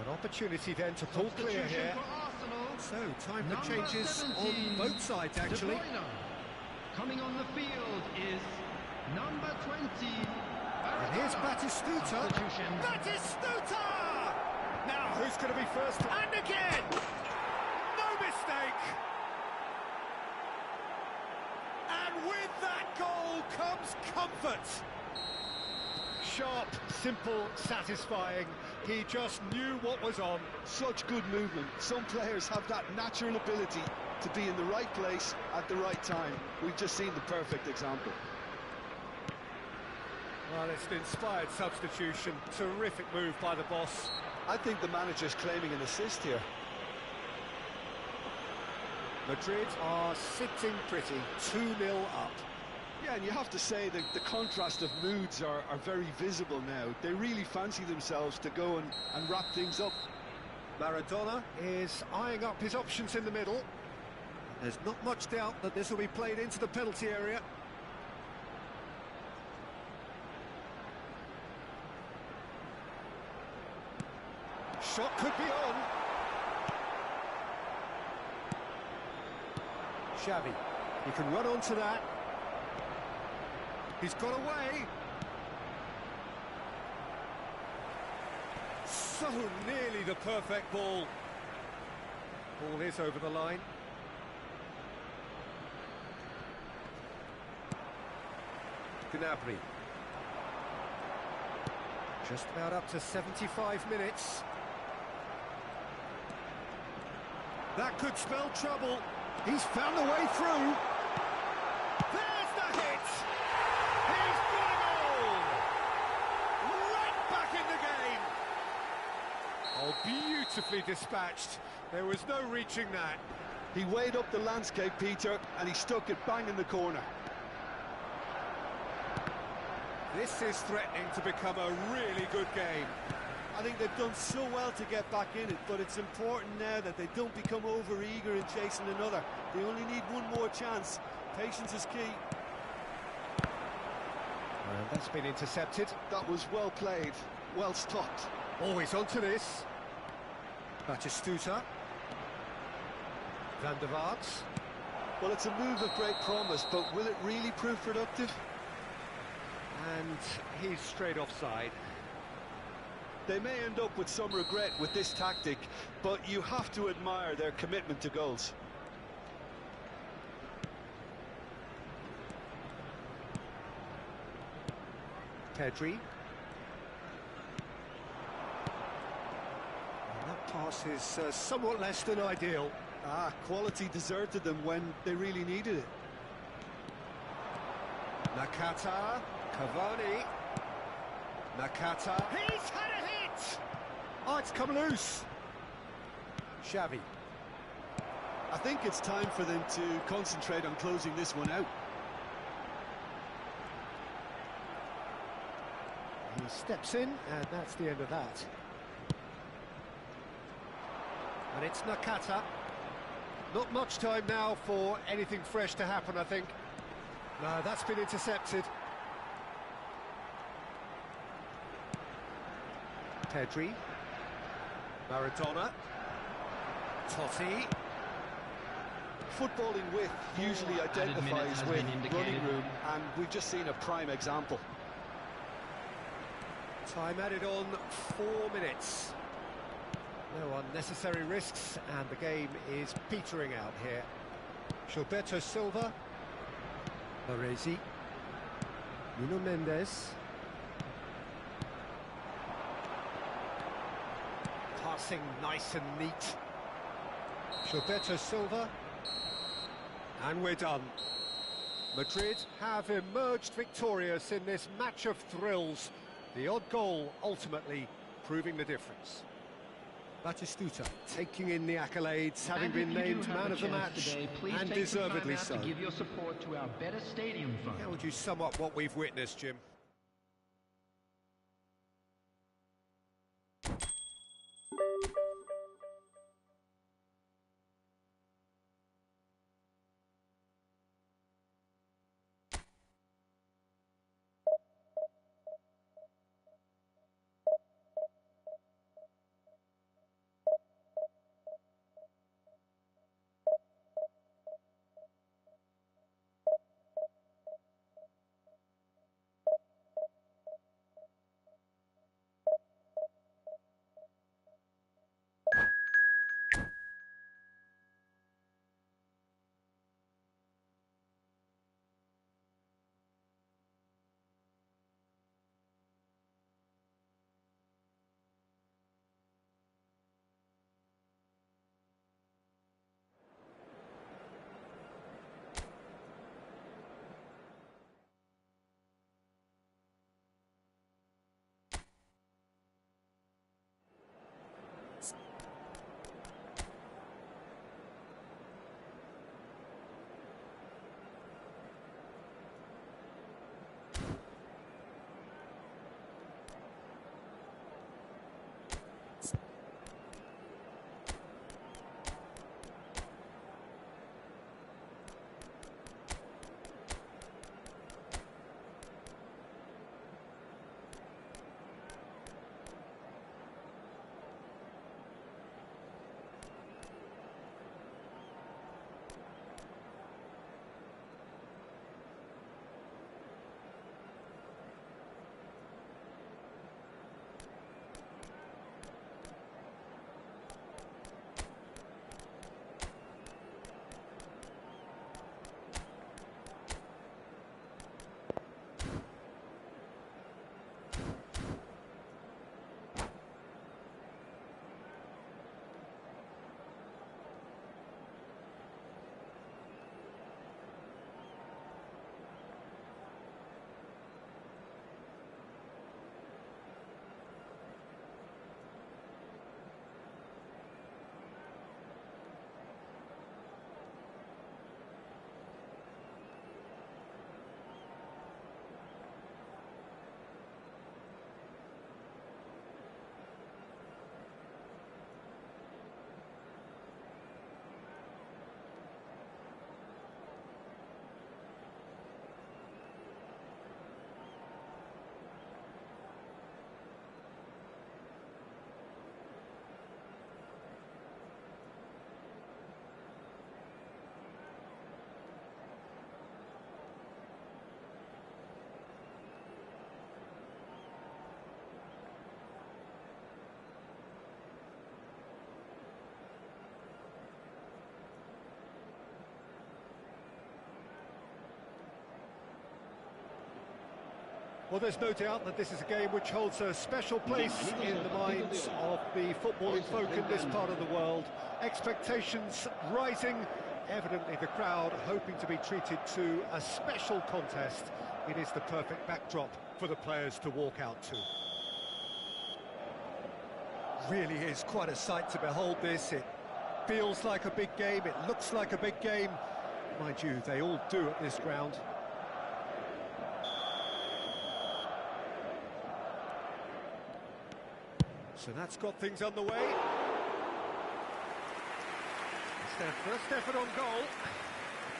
An opportunity then to pull clear here. So, time for changes on both sides, actually. Coming on the field is number 20. And here's Batistuta. Batistuta! Now, who's going to be first? And again! No mistake! And with that goal comes comfort. Sharp, simple, satisfying. He just knew what was on. Such good movement. Some players have that natural ability to be in the right place at the right time. We've just seen the perfect example. Well, it's an inspired substitution. Terrific move by the boss. I think the manager's claiming an assist here. Madrid are sitting pretty, 2-0 up. Yeah, and you have to say that the contrast of moods are very visible now. They really fancy themselves to go and wrap things up. Maradona is eyeing up his options in the middle. There's not much doubt that this will be played into the penalty area. Shot could be on. Xavi, he can run onto that. He's got away. So nearly the perfect ball. Ball is over the line. Gnabry. Just about up to 75 minutes. That could spell trouble. He's found the way through. There's the hit. He's got a goal. Right back in the game. Oh, beautifully dispatched. There was no reaching that. He weighed up the landscape, Peter, and he stuck it bang in the corner. This is threatening to become a really good game. I think they've done so well to get back in it, but it's important now that they don't become over-eager in chasing another. They only need one more chance. Patience is key. And that's been intercepted. That was well played, well stopped. Always onto this. Batistuta. Van der Vaart. Well, it's a move of great promise, but will it really prove productive? And he's straight offside. They may end up with some regret with this tactic, but you have to admire their commitment to goals. Pedri. And that pass is somewhat less than ideal. Quality deserted them when they really needed it. Nakata, Cavani. Nakata. He's had a hit! Oh, it's come loose. Xavi. I think it's time for them to concentrate on closing this one out. He steps in, and that's the end of that. And it's Nakata. Not much time now for anything fresh to happen, I think. No, that's been intercepted. Pedri. Maradona. Totti. Footballing width usually identifies with running room, and we've just seen a prime example. Time added on 4 minutes. No unnecessary risks, and the game is petering out here. Gilberto Silva. Baresi. Nuno Mendes. Passing nice and neat. Gilberto Silva. And we're done. Madrid have emerged victorious in this match of thrills. The odd goal ultimately proving the difference. Batistuta taking in the accolades, having been named man of the match, today, and deservedly so. To give your support to our Better Stadium Fund. How would you sum up what we've witnessed, Jim? Well, there's no doubt that this is a game which holds a special place in the minds of the footballing folk in this part of the world. Expectations rising, evidently the crowd hoping to be treated to a special contest. It is the perfect backdrop for the players to walk out to. Really is quite a sight to behold this. It feels like a big game, it looks like a big game. Mind you, they all do at this ground. So that's got things underway. It's their first effort on goal.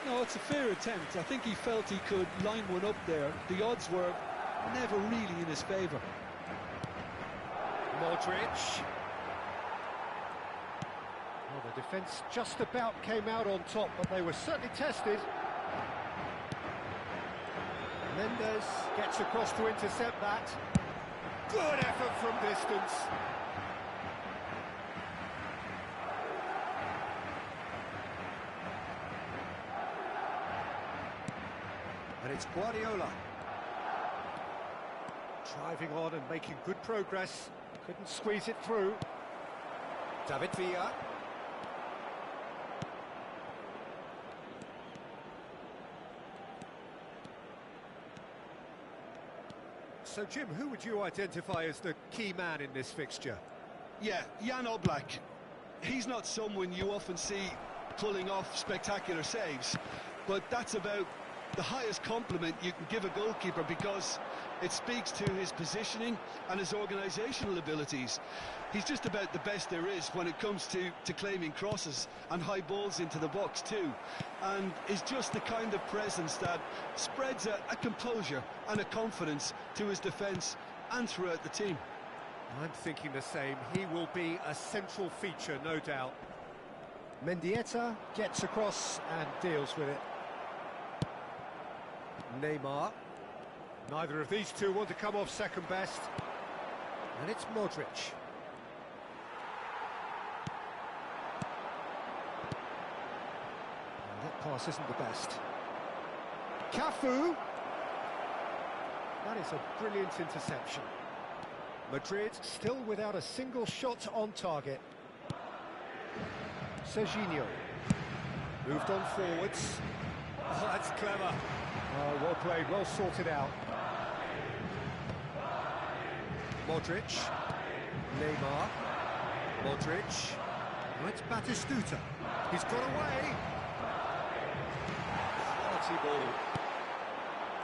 No, it's a fair attempt. I think he felt he could line one up there. The odds were never really in his favour. Modric. Well, the defence just about came out on top, but they were certainly tested. Mendes gets across to intercept that. Good effort from distance. And it's Guardiola. Driving on and making good progress. Couldn't squeeze it through. David Villa. So, Jim, who would you identify as the key man in this fixture? Yeah, Jan Oblak. He's not someone you often see pulling off spectacular saves, but that's about the highest compliment you can give a goalkeeper, because it speaks to his positioning and his organisational abilities. He's just about the best there is when it comes to claiming crosses and high balls into the box too, and is just the kind of presence that spreads a composure and a confidence to his defence and throughout the team. I'm thinking the same. He will be a central feature, no doubt. Mendieta gets across and deals with it. Neymar. Neither of these two want to come off second best. And it's Modric. And that pass isn't the best. Cafu. That is a brilliant interception. Madrid still without a single shot on target. Serginho. Moved on forwards. Oh, that's clever. Oh, well played, well sorted out. Modric. Neymar. Modric. Oh, it's Batistuta. He's got away. Quality ball.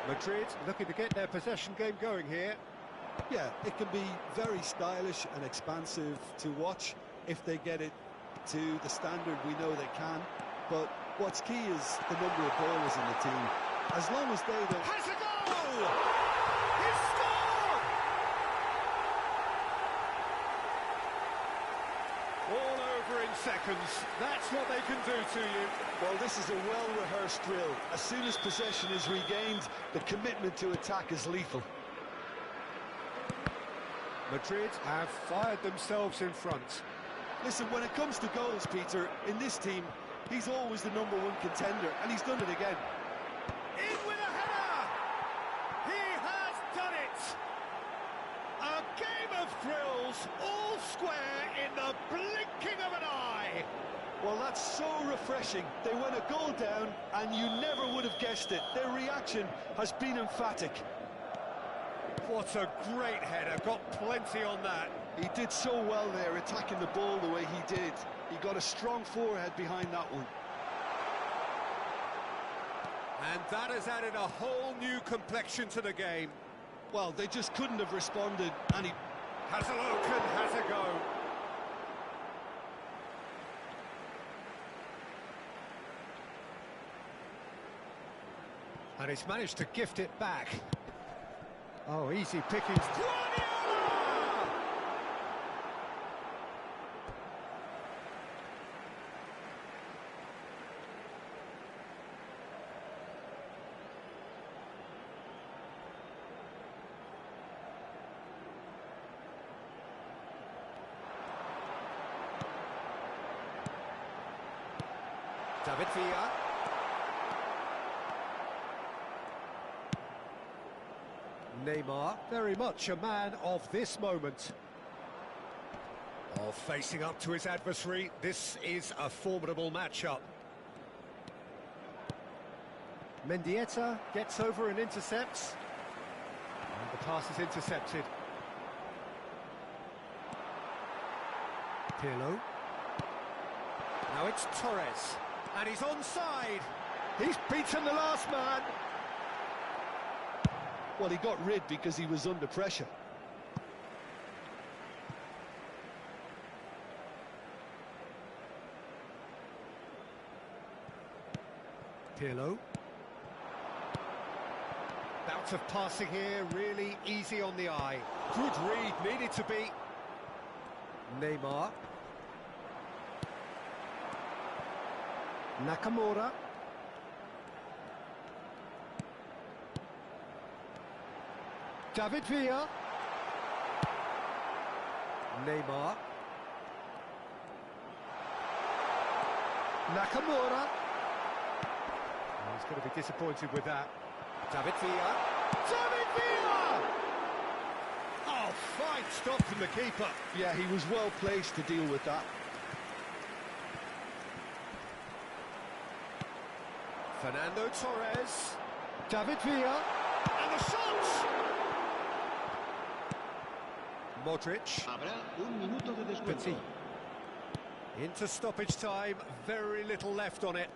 Madrid looking to get their possession game going here. Yeah, it can be very stylish and expansive to watch if they get it to the standard we know they can. But what's key is the number of ballers in the team. As long as they don't... Has a goal! He's scored! All over in seconds. That's what they can do to you. Well, this is a well-rehearsed drill. As soon as possession is regained, the commitment to attack is lethal. Madrid have fired themselves in front. Listen, when it comes to goals, Peter, in this team, he's always the #1 contender, and he's done it again. In with a header! He has done it! A game of thrills, all square in the blinking of an eye! Well, that's so refreshing. They went a goal down, and you never would have guessed it. Their reaction has been emphatic. What a great header, got plenty on that. He did so well there, attacking the ball the way he did. He got a strong forehead behind that one. And that has added a whole new complexion to the game. Well, they just couldn't have responded, and he... Has a look and has a go. And he's managed to gift it back. Oh, easy pickings. Guardiola! David Villa. Neymar, very much a man of this moment. Facing up to his adversary, this is a formidable matchup. Mendieta gets over and intercepts. And the pass is intercepted. Pirlo. Now it's Torres. And he's onside. He's beaten the last man. Well, he got rid because he was under pressure. Pirlo. Bout of passing here, really easy on the eye. Good read, needed to be. Neymar. Nakamura. David Villa. Neymar. Nakamura. He's going to be disappointed with that. David Villa. David Villa! Oh, fine stop from the keeper. Yeah, he was well placed to deal with that. Fernando Torres. David Villa. And the shot! Modric. Habrá un minuto de descuento. Petit. Into stoppage time, very little left on it.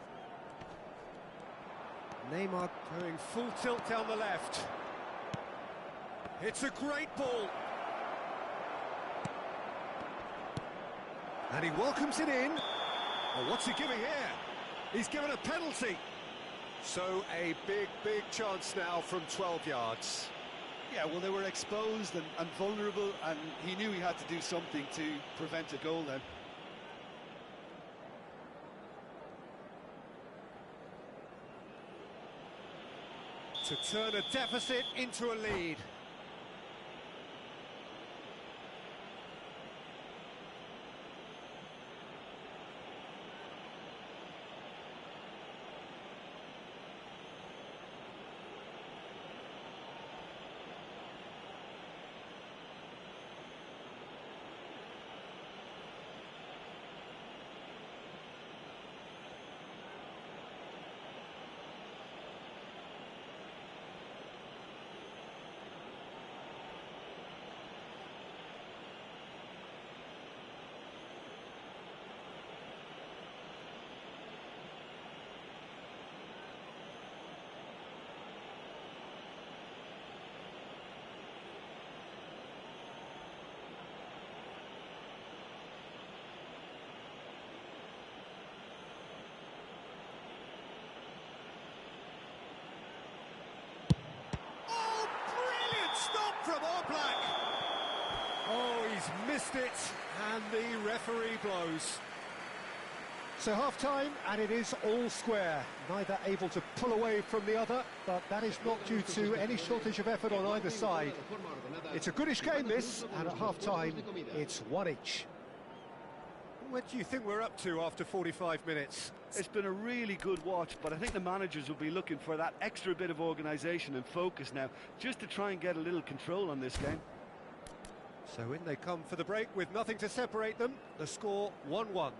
Neymar going full tilt down the left. It's a great ball. And he welcomes it in. Oh, what's he giving here? He's given a penalty. So a big chance now from 12 yards. Yeah, well, they were exposed and vulnerable, and he knew he had to do something to prevent a goal then. To turn a deficit into a lead. From Oblak. Oh, he's missed it, and the referee blows. So half-time, and it is all square. Neither able to pull away from the other, but that is not due to any shortage of effort on either side. It's a goodish game, this, and at half-time, it's one each. What do you think we're up to after 45 minutes? It's been a really good watch, but I think the managers will be looking for that extra bit of organisation and focus now, just to try and get a little control on this game. So in they come for the break with nothing to separate them. The score 1-1.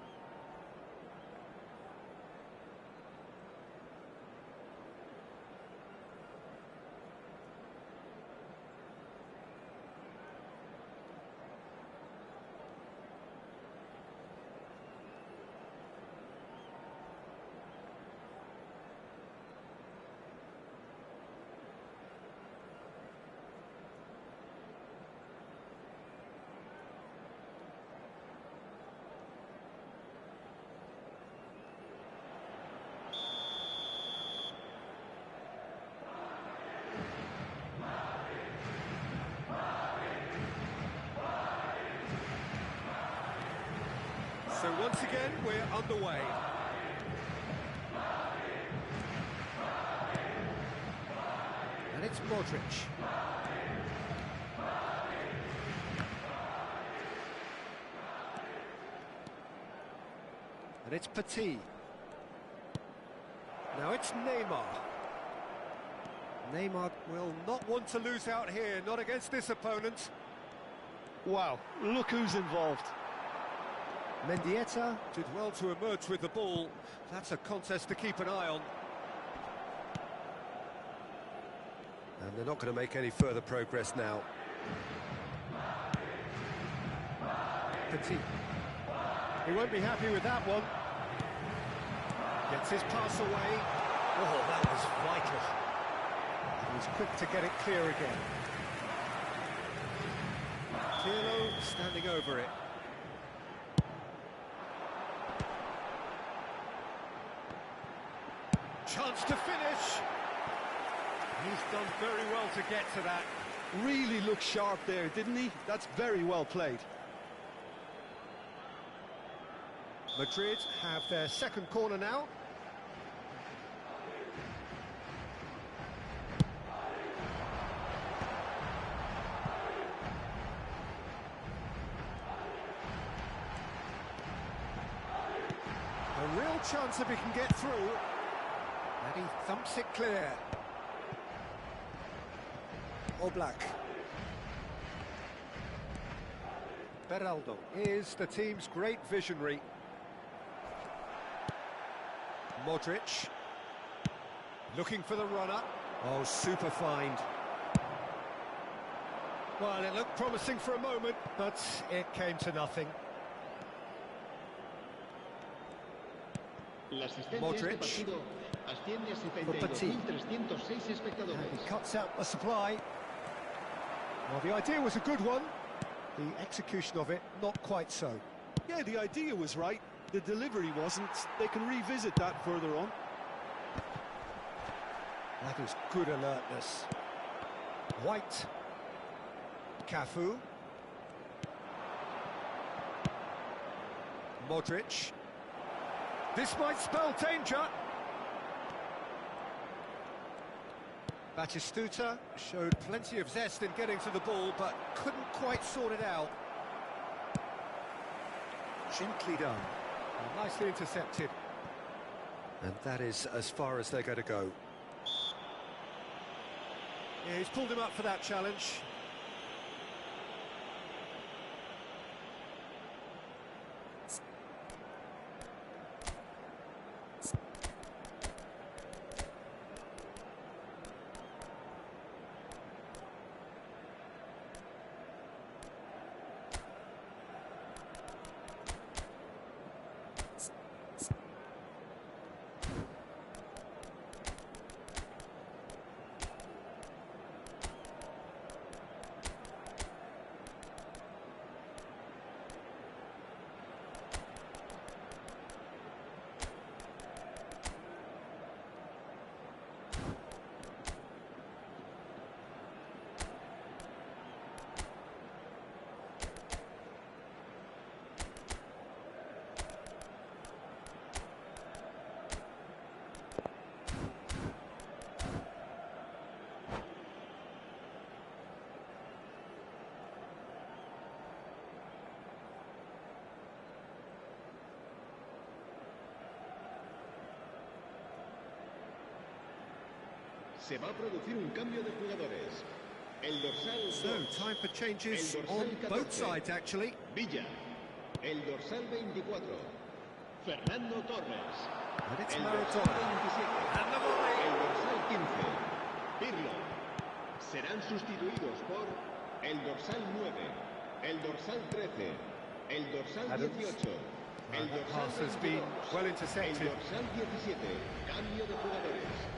So once again, we're underway. And it's Modric. And it's Petit. Now it's Neymar. Neymar will not want to lose out here, not against this opponent. Wow, look who's involved. Mendieta did well to emerge with the ball. That's a contest to keep an eye on. And they're not going to make any further progress now. Petit. He won't be happy with that one. Gets his pass away. Oh, that was vital. He was quick to get it clear again. Pirlo standing over it. Chance to finish. He's done very well to get to that. Really looked sharp there, didn't he? That's very well played. Madrid have their second corner now. A real chance if he can get through. And he thumps it clear. Oblak. Beraldo is the team's great visionary. Modric. Looking for the runner. Oh, super find. Well, it looked promising for a moment, but it came to nothing. Modric. For Petit. He cuts out the supply. Well, the idea was a good one. The execution of it, not quite so. Yeah, the idea was right. The delivery wasn't. They can revisit that further on. That is good alertness. White. Cafu. Modric. This might spell danger. Batistuta showed plenty of zest in getting to the ball, but couldn't quite sort it out. Gently done. Well, nicely intercepted. And that is as far as they're going to go. Yeah, he's pulled him up for that challenge. Se va a producir un cambio de jugadores. El dorsal So, time for changes on both sides, actually. Villa. El dorsal 24. Fernando Torres. And it's El Maradona. dorsal 27. And the volley. El dorsal 15. Pirlo. Serán sustituidos por el dorsal 9. El dorsal 13. El dorsal Adams. 18. El That dorsal pass has been 22. well El intercepted. dorsal 17. Cambio de jugadores.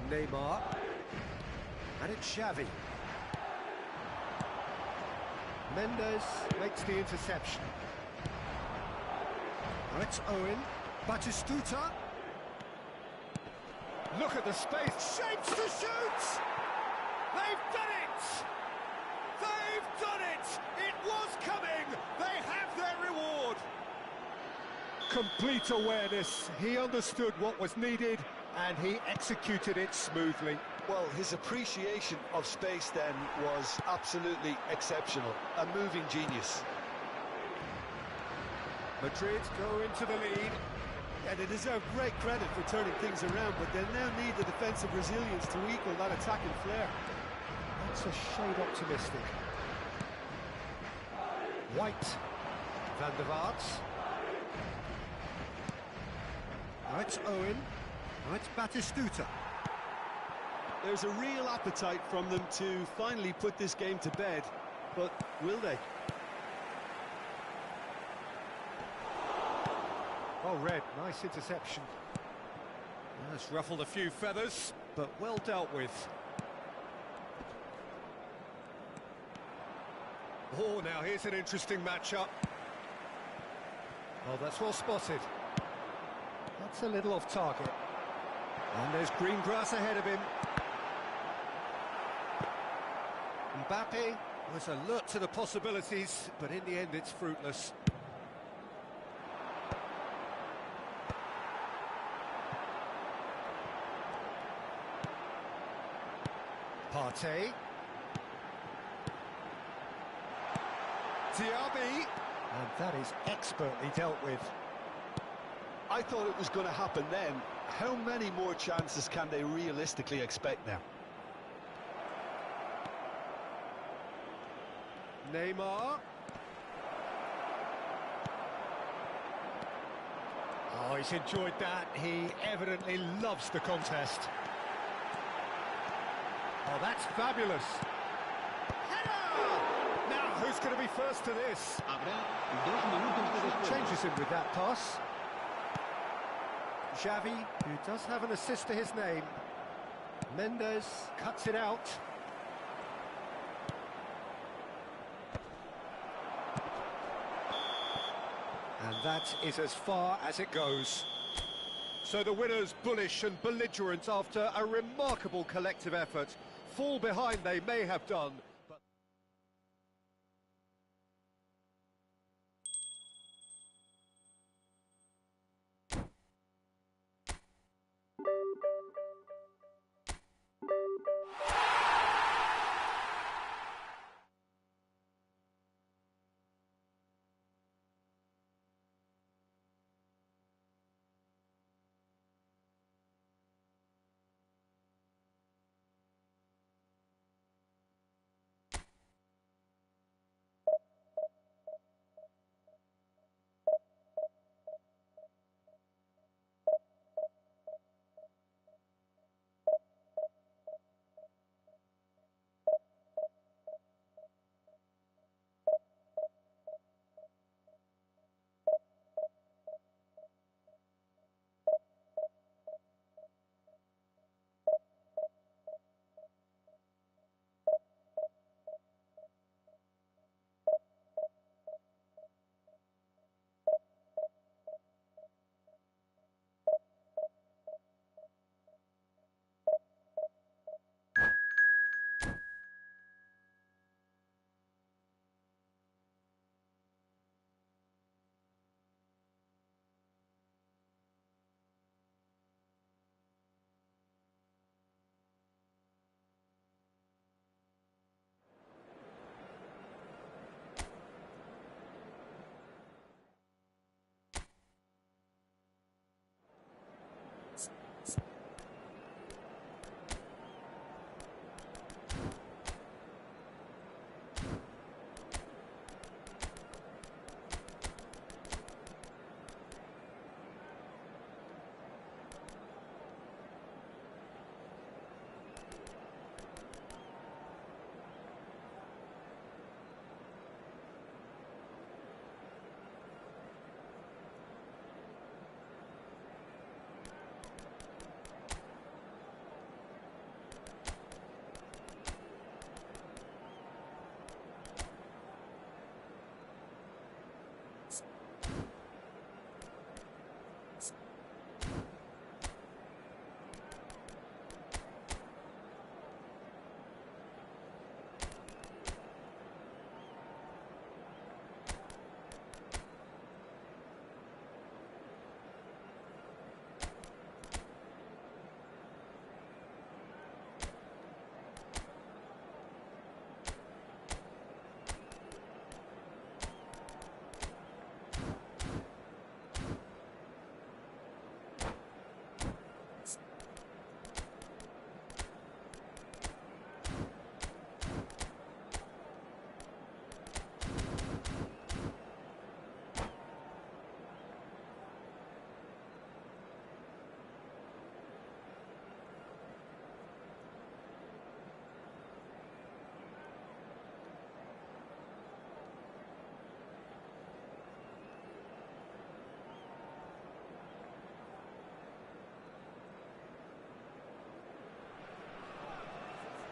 Neymar. And it's Xavi. Mendes makes the interception. Now it's Owen. Batistuta. Look at the space. Shapes to shoot! They've done it! They've done it! It was coming! They have their reward! Complete awareness. He understood what was needed and he executed it smoothly. Well, his appreciation of space then was absolutely exceptional. A moving genius. Madrid go into the lead. Yeah, they deserve great credit for turning things around, but they'll now need the defensive resilience to equal that attacking flair. That's a shade optimistic. White. Van der Vaart. Now it's Owen. Now it's Batistuta. There's a real appetite from them to finally put this game to bed, but will they? Oh, Red, nice interception. That's ruffled a few feathers, but well dealt with. Oh, now here's an interesting matchup. Oh, that's well spotted. That's a little off target. And there's green grass ahead of him. Mbappe was alert to the possibilities, but in the end it's fruitless. Partey. Diaby. And that is expertly dealt with. I thought it was going to happen then. How many more chances can they realistically expect now? Neymar. Oh, he's enjoyed that. He evidently loves the contest. Oh, that's fabulous. Header! Now, who's going to be first to this? Changes him with that pass. Xavi, who does have an assist to his name. Mendes cuts it out. And that is as far as it goes. So the winners bullish and belligerent after a remarkable collective effort. Fall behind they may have done,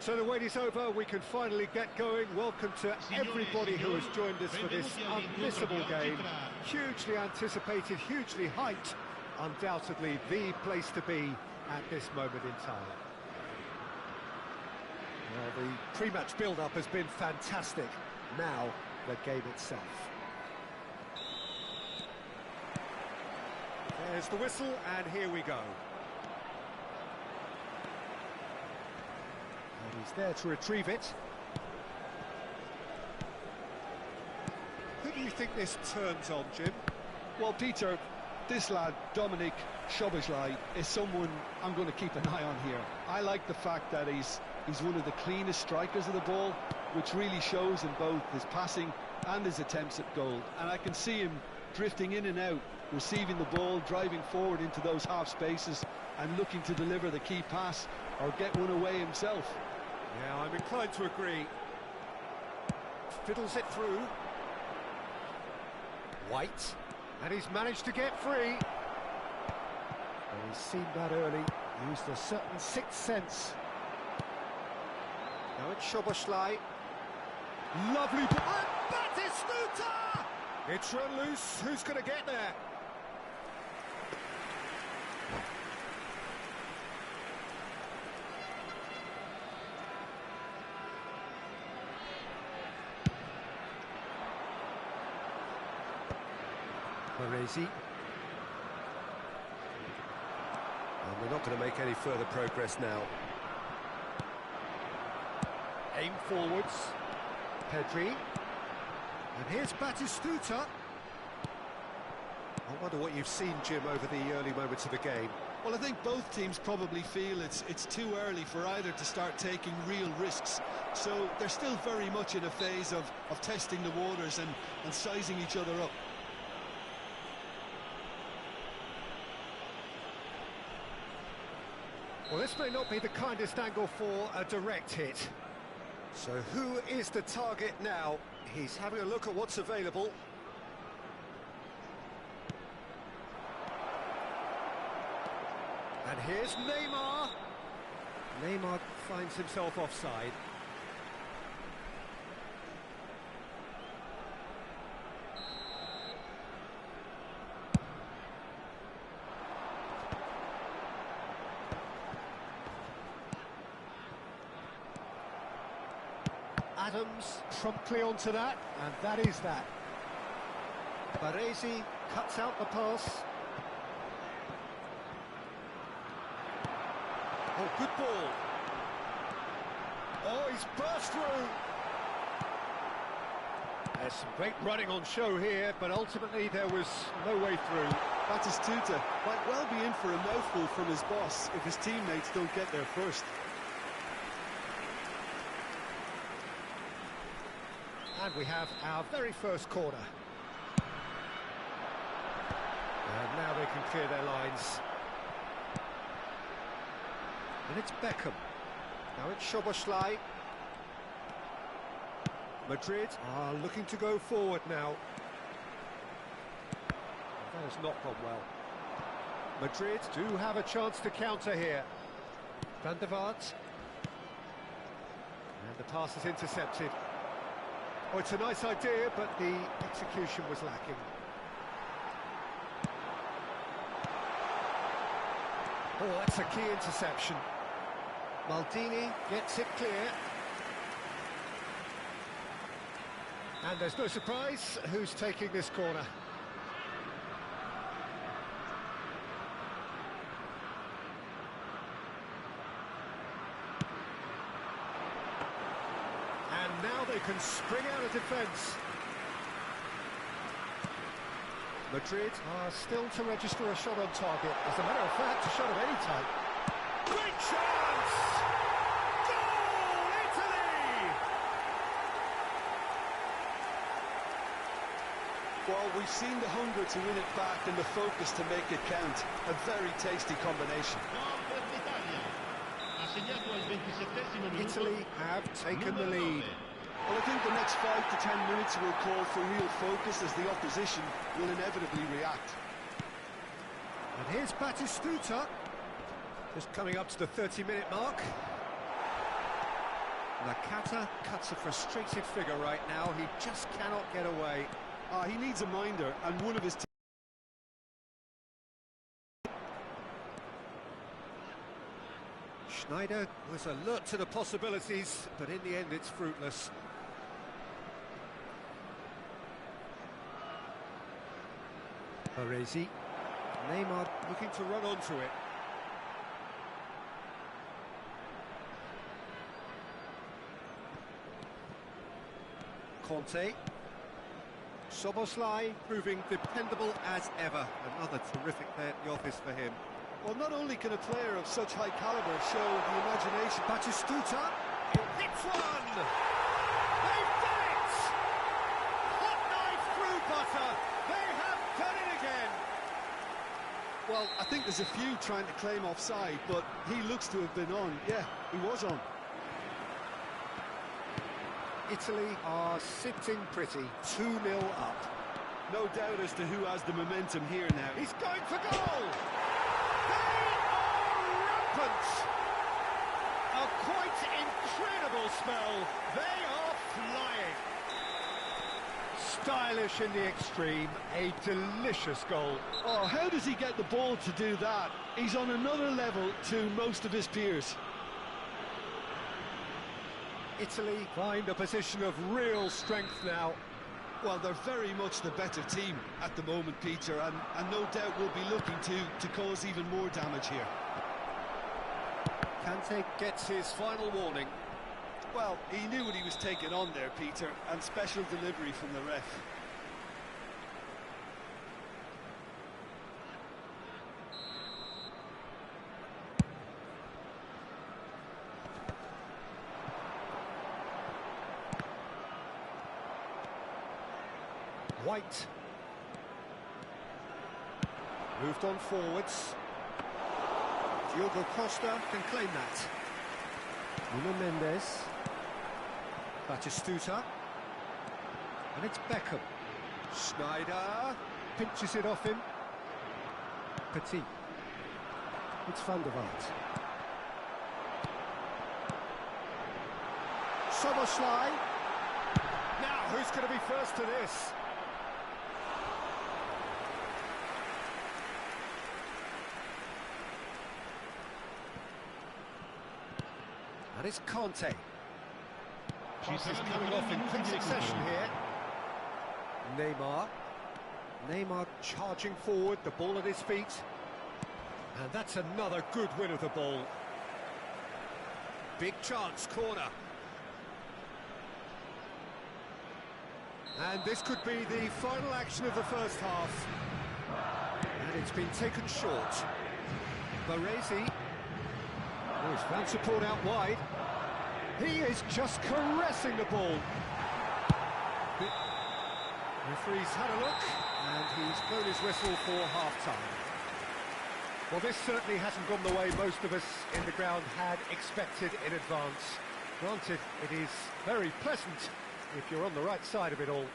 So the wait is over, we can finally get going. Welcome to everybody who has joined us for this unmissable game. Hugely anticipated, hugely hyped. Undoubtedly the place to be at this moment in time. Well, the pre-match build-up has been fantastic. Now, the game itself. There's the whistle, and here we go. And he's there to retrieve it. Who do you think this turns on, Jim? Well, Peter, this lad, Dominic Szoboszlai, is someone I'm going to keep an eye on here. I like the fact that he's one of the cleanest strikers of the ball, which really shows in both his passing and his attempts at goal. And I can see him drifting in and out, receiving the ball, driving forward into those half spaces and looking to deliver the key pass or get one away himself. Yeah, I'm inclined to agree. Fiddles it through. White, and he's managed to get free. And he's seen that early, used a certain sixth sense. Now it's Szoboszlai. Lovely ball. Batistuta! It's run loose. Who's going to get there? Baresi. And we're not going to make any further progress now. Aim forwards. Pedri. And here's Batistuta. I wonder what you've seen, Jim, over the early moments of the game. Well, I think both teams probably feel it's too early for either to start taking real risks. So they're still very much in a phase of testing the waters and sizing each other up. Well, this may not be the kindest angle for a direct hit. So who is the target now? He's having a look at what's available. And here's Neymar. Neymar finds himself offside. Adams promptly onto that, and that is that. Baresi cuts out the pass. Oh, good ball. Oh, he's burst through. There's some great running on show here, but ultimately there was no way through. Batistuta might well be in for a mouthful from his boss if his teammates don't get there first. And we have our very first corner. And now they can clear their lines. And it's Beckham. Now it's Szoboszlai. Madrid are looking to go forward now. That has not gone well. Madrid do have a chance to counter here. Van der Vaart. And the pass is intercepted. Oh, it's a nice idea, but the execution was lacking. Oh, that's a key interception. Maldini gets it clear. And there's no surprise who's taking this corner. And now they can spring out of defence. Madrid are still to register a shot on target. As a matter of fact, a shot of any type. Great chance! Goal, Italy! Well, we've seen the hunger to win it back and the focus to make it count. A very tasty combination. Italy have taken the lead. Well, I think the next 5 to 10 minutes will call for real focus as the opposition will inevitably react. And here's Batistuta, just coming up to the 30-minute mark. Nakata cuts a frustrated figure right now. He just cannot get away. He needs a minder, and one of his... Schneider was alert to the possibilities, but in the end it's fruitless. Baresi. Neymar looking to run onto it. Conte. Szoboszlai proving dependable as ever. Another terrific day at the office for him. Well, not only can a player of such high caliber show the imagination... Batistuta. Hits one! They've done it! Hot knife through butter. They have done it again. Well, I think there's a few trying to claim offside, but he looks to have been on. Yeah, he was on. Italy are sitting pretty, 2-0 up. No doubt as to who has the momentum here now. He's going for goal! They are rampant! A quite incredible spell. They are flying. Stylish in the extreme, a delicious goal. Oh, how does he get the ball to do that? He's on another level to most of his peers. Italy find a position of real strength now. Well, they're very much the better team at the moment, Peter, and no doubt will be looking to cause even more damage here. Kante gets his final warning. Well, he knew what he was taking on there, Peter, and special delivery from the ref. White. Moved on forwards. Diogo Costa can claim that. Nuno Mendes. Batistuta. And it's Beckham. Schneider pinches it off him. Petit. It's Van der Vaart. Szoboszlai. Now, who's going to be first to this? And it's Conte. Passes coming off in quick succession here. Neymar charging forward, the ball at his feet. And that's another good win of the ball. Big chance, corner. And this could be the final action of the first half. And it's been taken short. Baresi. Oh, he's found support out wide. He is just caressing the ball. The referee's had a look, and he's blown his whistle for half-time. Well, this certainly hasn't gone the way most of us in the ground had expected in advance. Granted, it is very pleasant if you're on the right side of it all.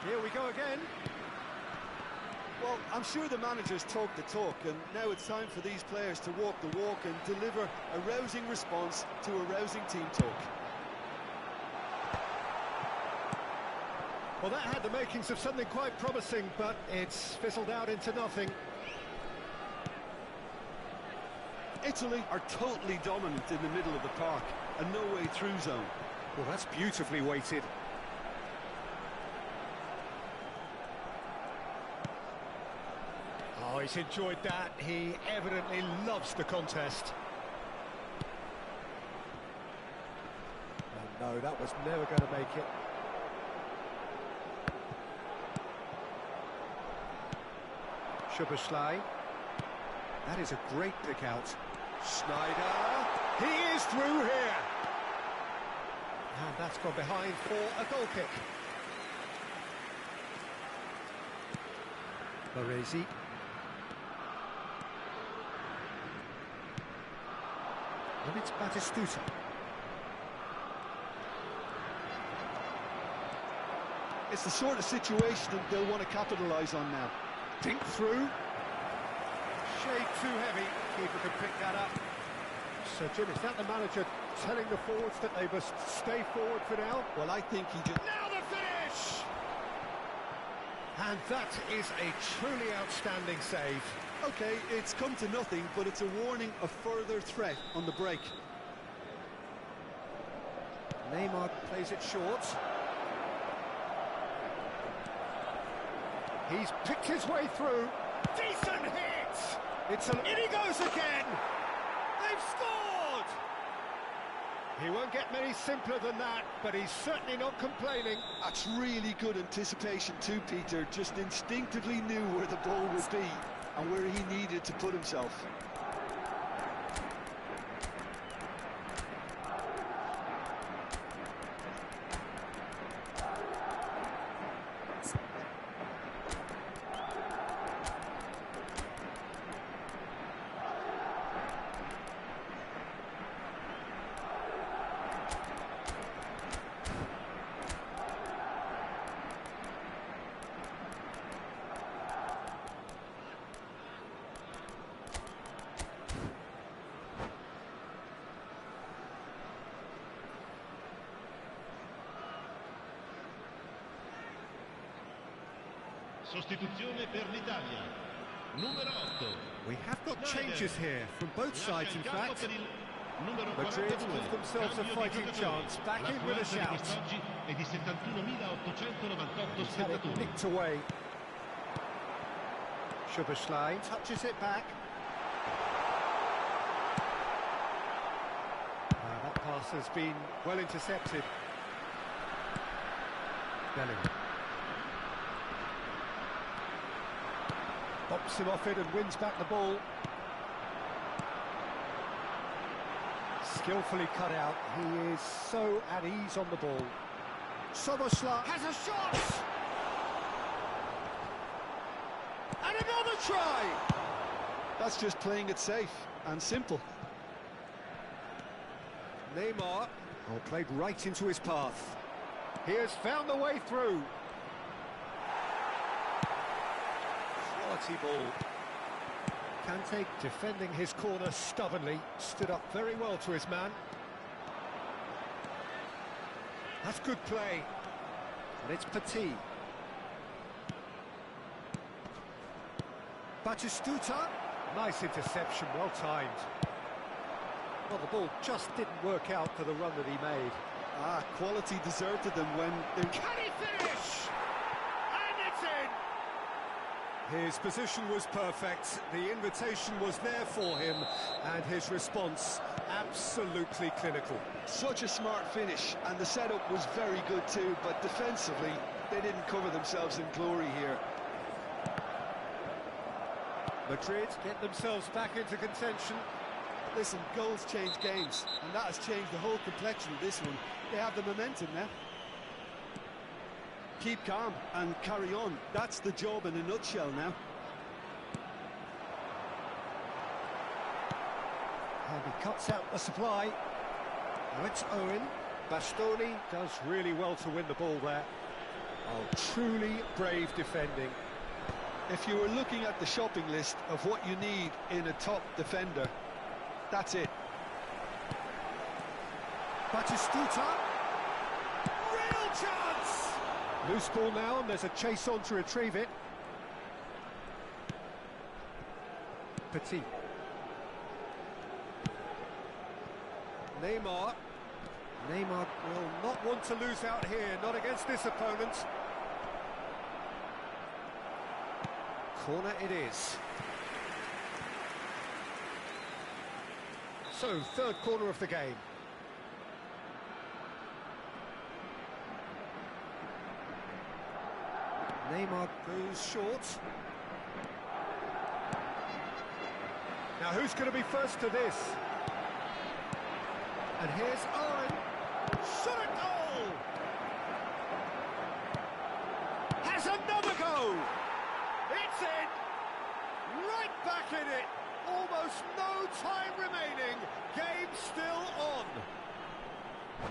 Here we go again. Well, I'm sure the managers talk the talk, and now it's time for these players to walk the walk and deliver a rousing response to a rousing team talk. Well, that had the makings of something quite promising, but it's fizzled out into nothing. Italy are totally dominant in the middle of the park, and no way through zone. Well, that's beautifully weighted. Oh, he's enjoyed that. He evidently loves the contest. Oh, no, that was never going to make it. Szoboszlai. That is a great pick out. Schneider. He is through here. And that's gone behind for a goal kick. Baresi. And it's Batistuta. It's the sort of situation that they'll want to capitalise on now. Dink through. Shade too heavy. Keeper could pick that up. So, Jim, is that the manager telling the forwards that they must stay forward for now? Well, I think he just... Now the finish! And that is a truly outstanding save. OK, it's come to nothing, but it's a warning of further threat on the break. Neymar plays it short. He's picked his way through. Decent hit! In he goes again! They've scored! He won't get many simpler than that, but he's certainly not complaining. That's really good anticipation too, Peter. Just instinctively knew where the ball would be and where he needed to put himself. Sostituzione per l'Italia. Numero 8. We have got changes here from both sides, in fact. Madrid give themselves a fighting chance, back in with a shout. È di 71.898 He's had it spettatori. nicked away. Szoboszlai touches it back. That pass has been well intercepted. Bellingham. Bops him off it and wins back the ball. Skillfully cut out. He is so at ease on the ball. Szoboszlai has a shot! And another try! That's just playing it safe and simple. Neymar, played right into his path. He has found the way through. Quality ball. Kante defending his corner stubbornly, stood up very well to his man. That's good play. And it's Petit. Batistuta. Nice interception, well timed. Well, the ball just didn't work out for the run that he made. Quality deserted them when they... Can he finish? And it's in! His position was perfect, the invitation was there for him, and his response absolutely clinical. Such a smart finish, and the setup was very good too, but defensively, they didn't cover themselves in glory here. Madrid get themselves back into contention. Listen, goals change games, and that has changed the whole complexion of this one. They have the momentum now. Keep calm and carry on. That's the job in a nutshell now. And he cuts out the supply. Now it's Owen. Bastoni does really well to win the ball there. Oh, truly brave defending. If you were looking at the shopping list of what you need in a top defender, that's it. Batistuta. Real chance! Loose ball now, and there's a chase on to retrieve it. Petit. Neymar. Neymar will not want to lose out here, not against this opponent. Corner it is. So, third corner of the game. Neymar goes short. Now, who's going to be first to this? And here's Owen. Shot at goal! Has another go! It's in! Right back in it! Almost no time remaining. Game still on.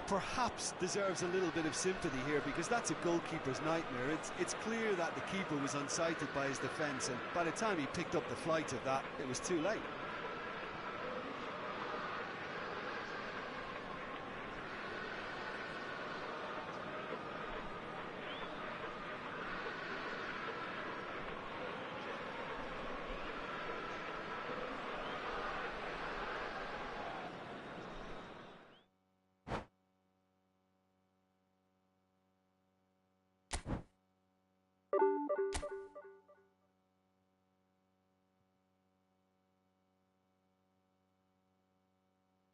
Perhaps deserves a little bit of sympathy here, because that's a goalkeeper's nightmare. It's clear that the keeper was unsighted by his defence, and by the time he picked up the flight of that, it was too late.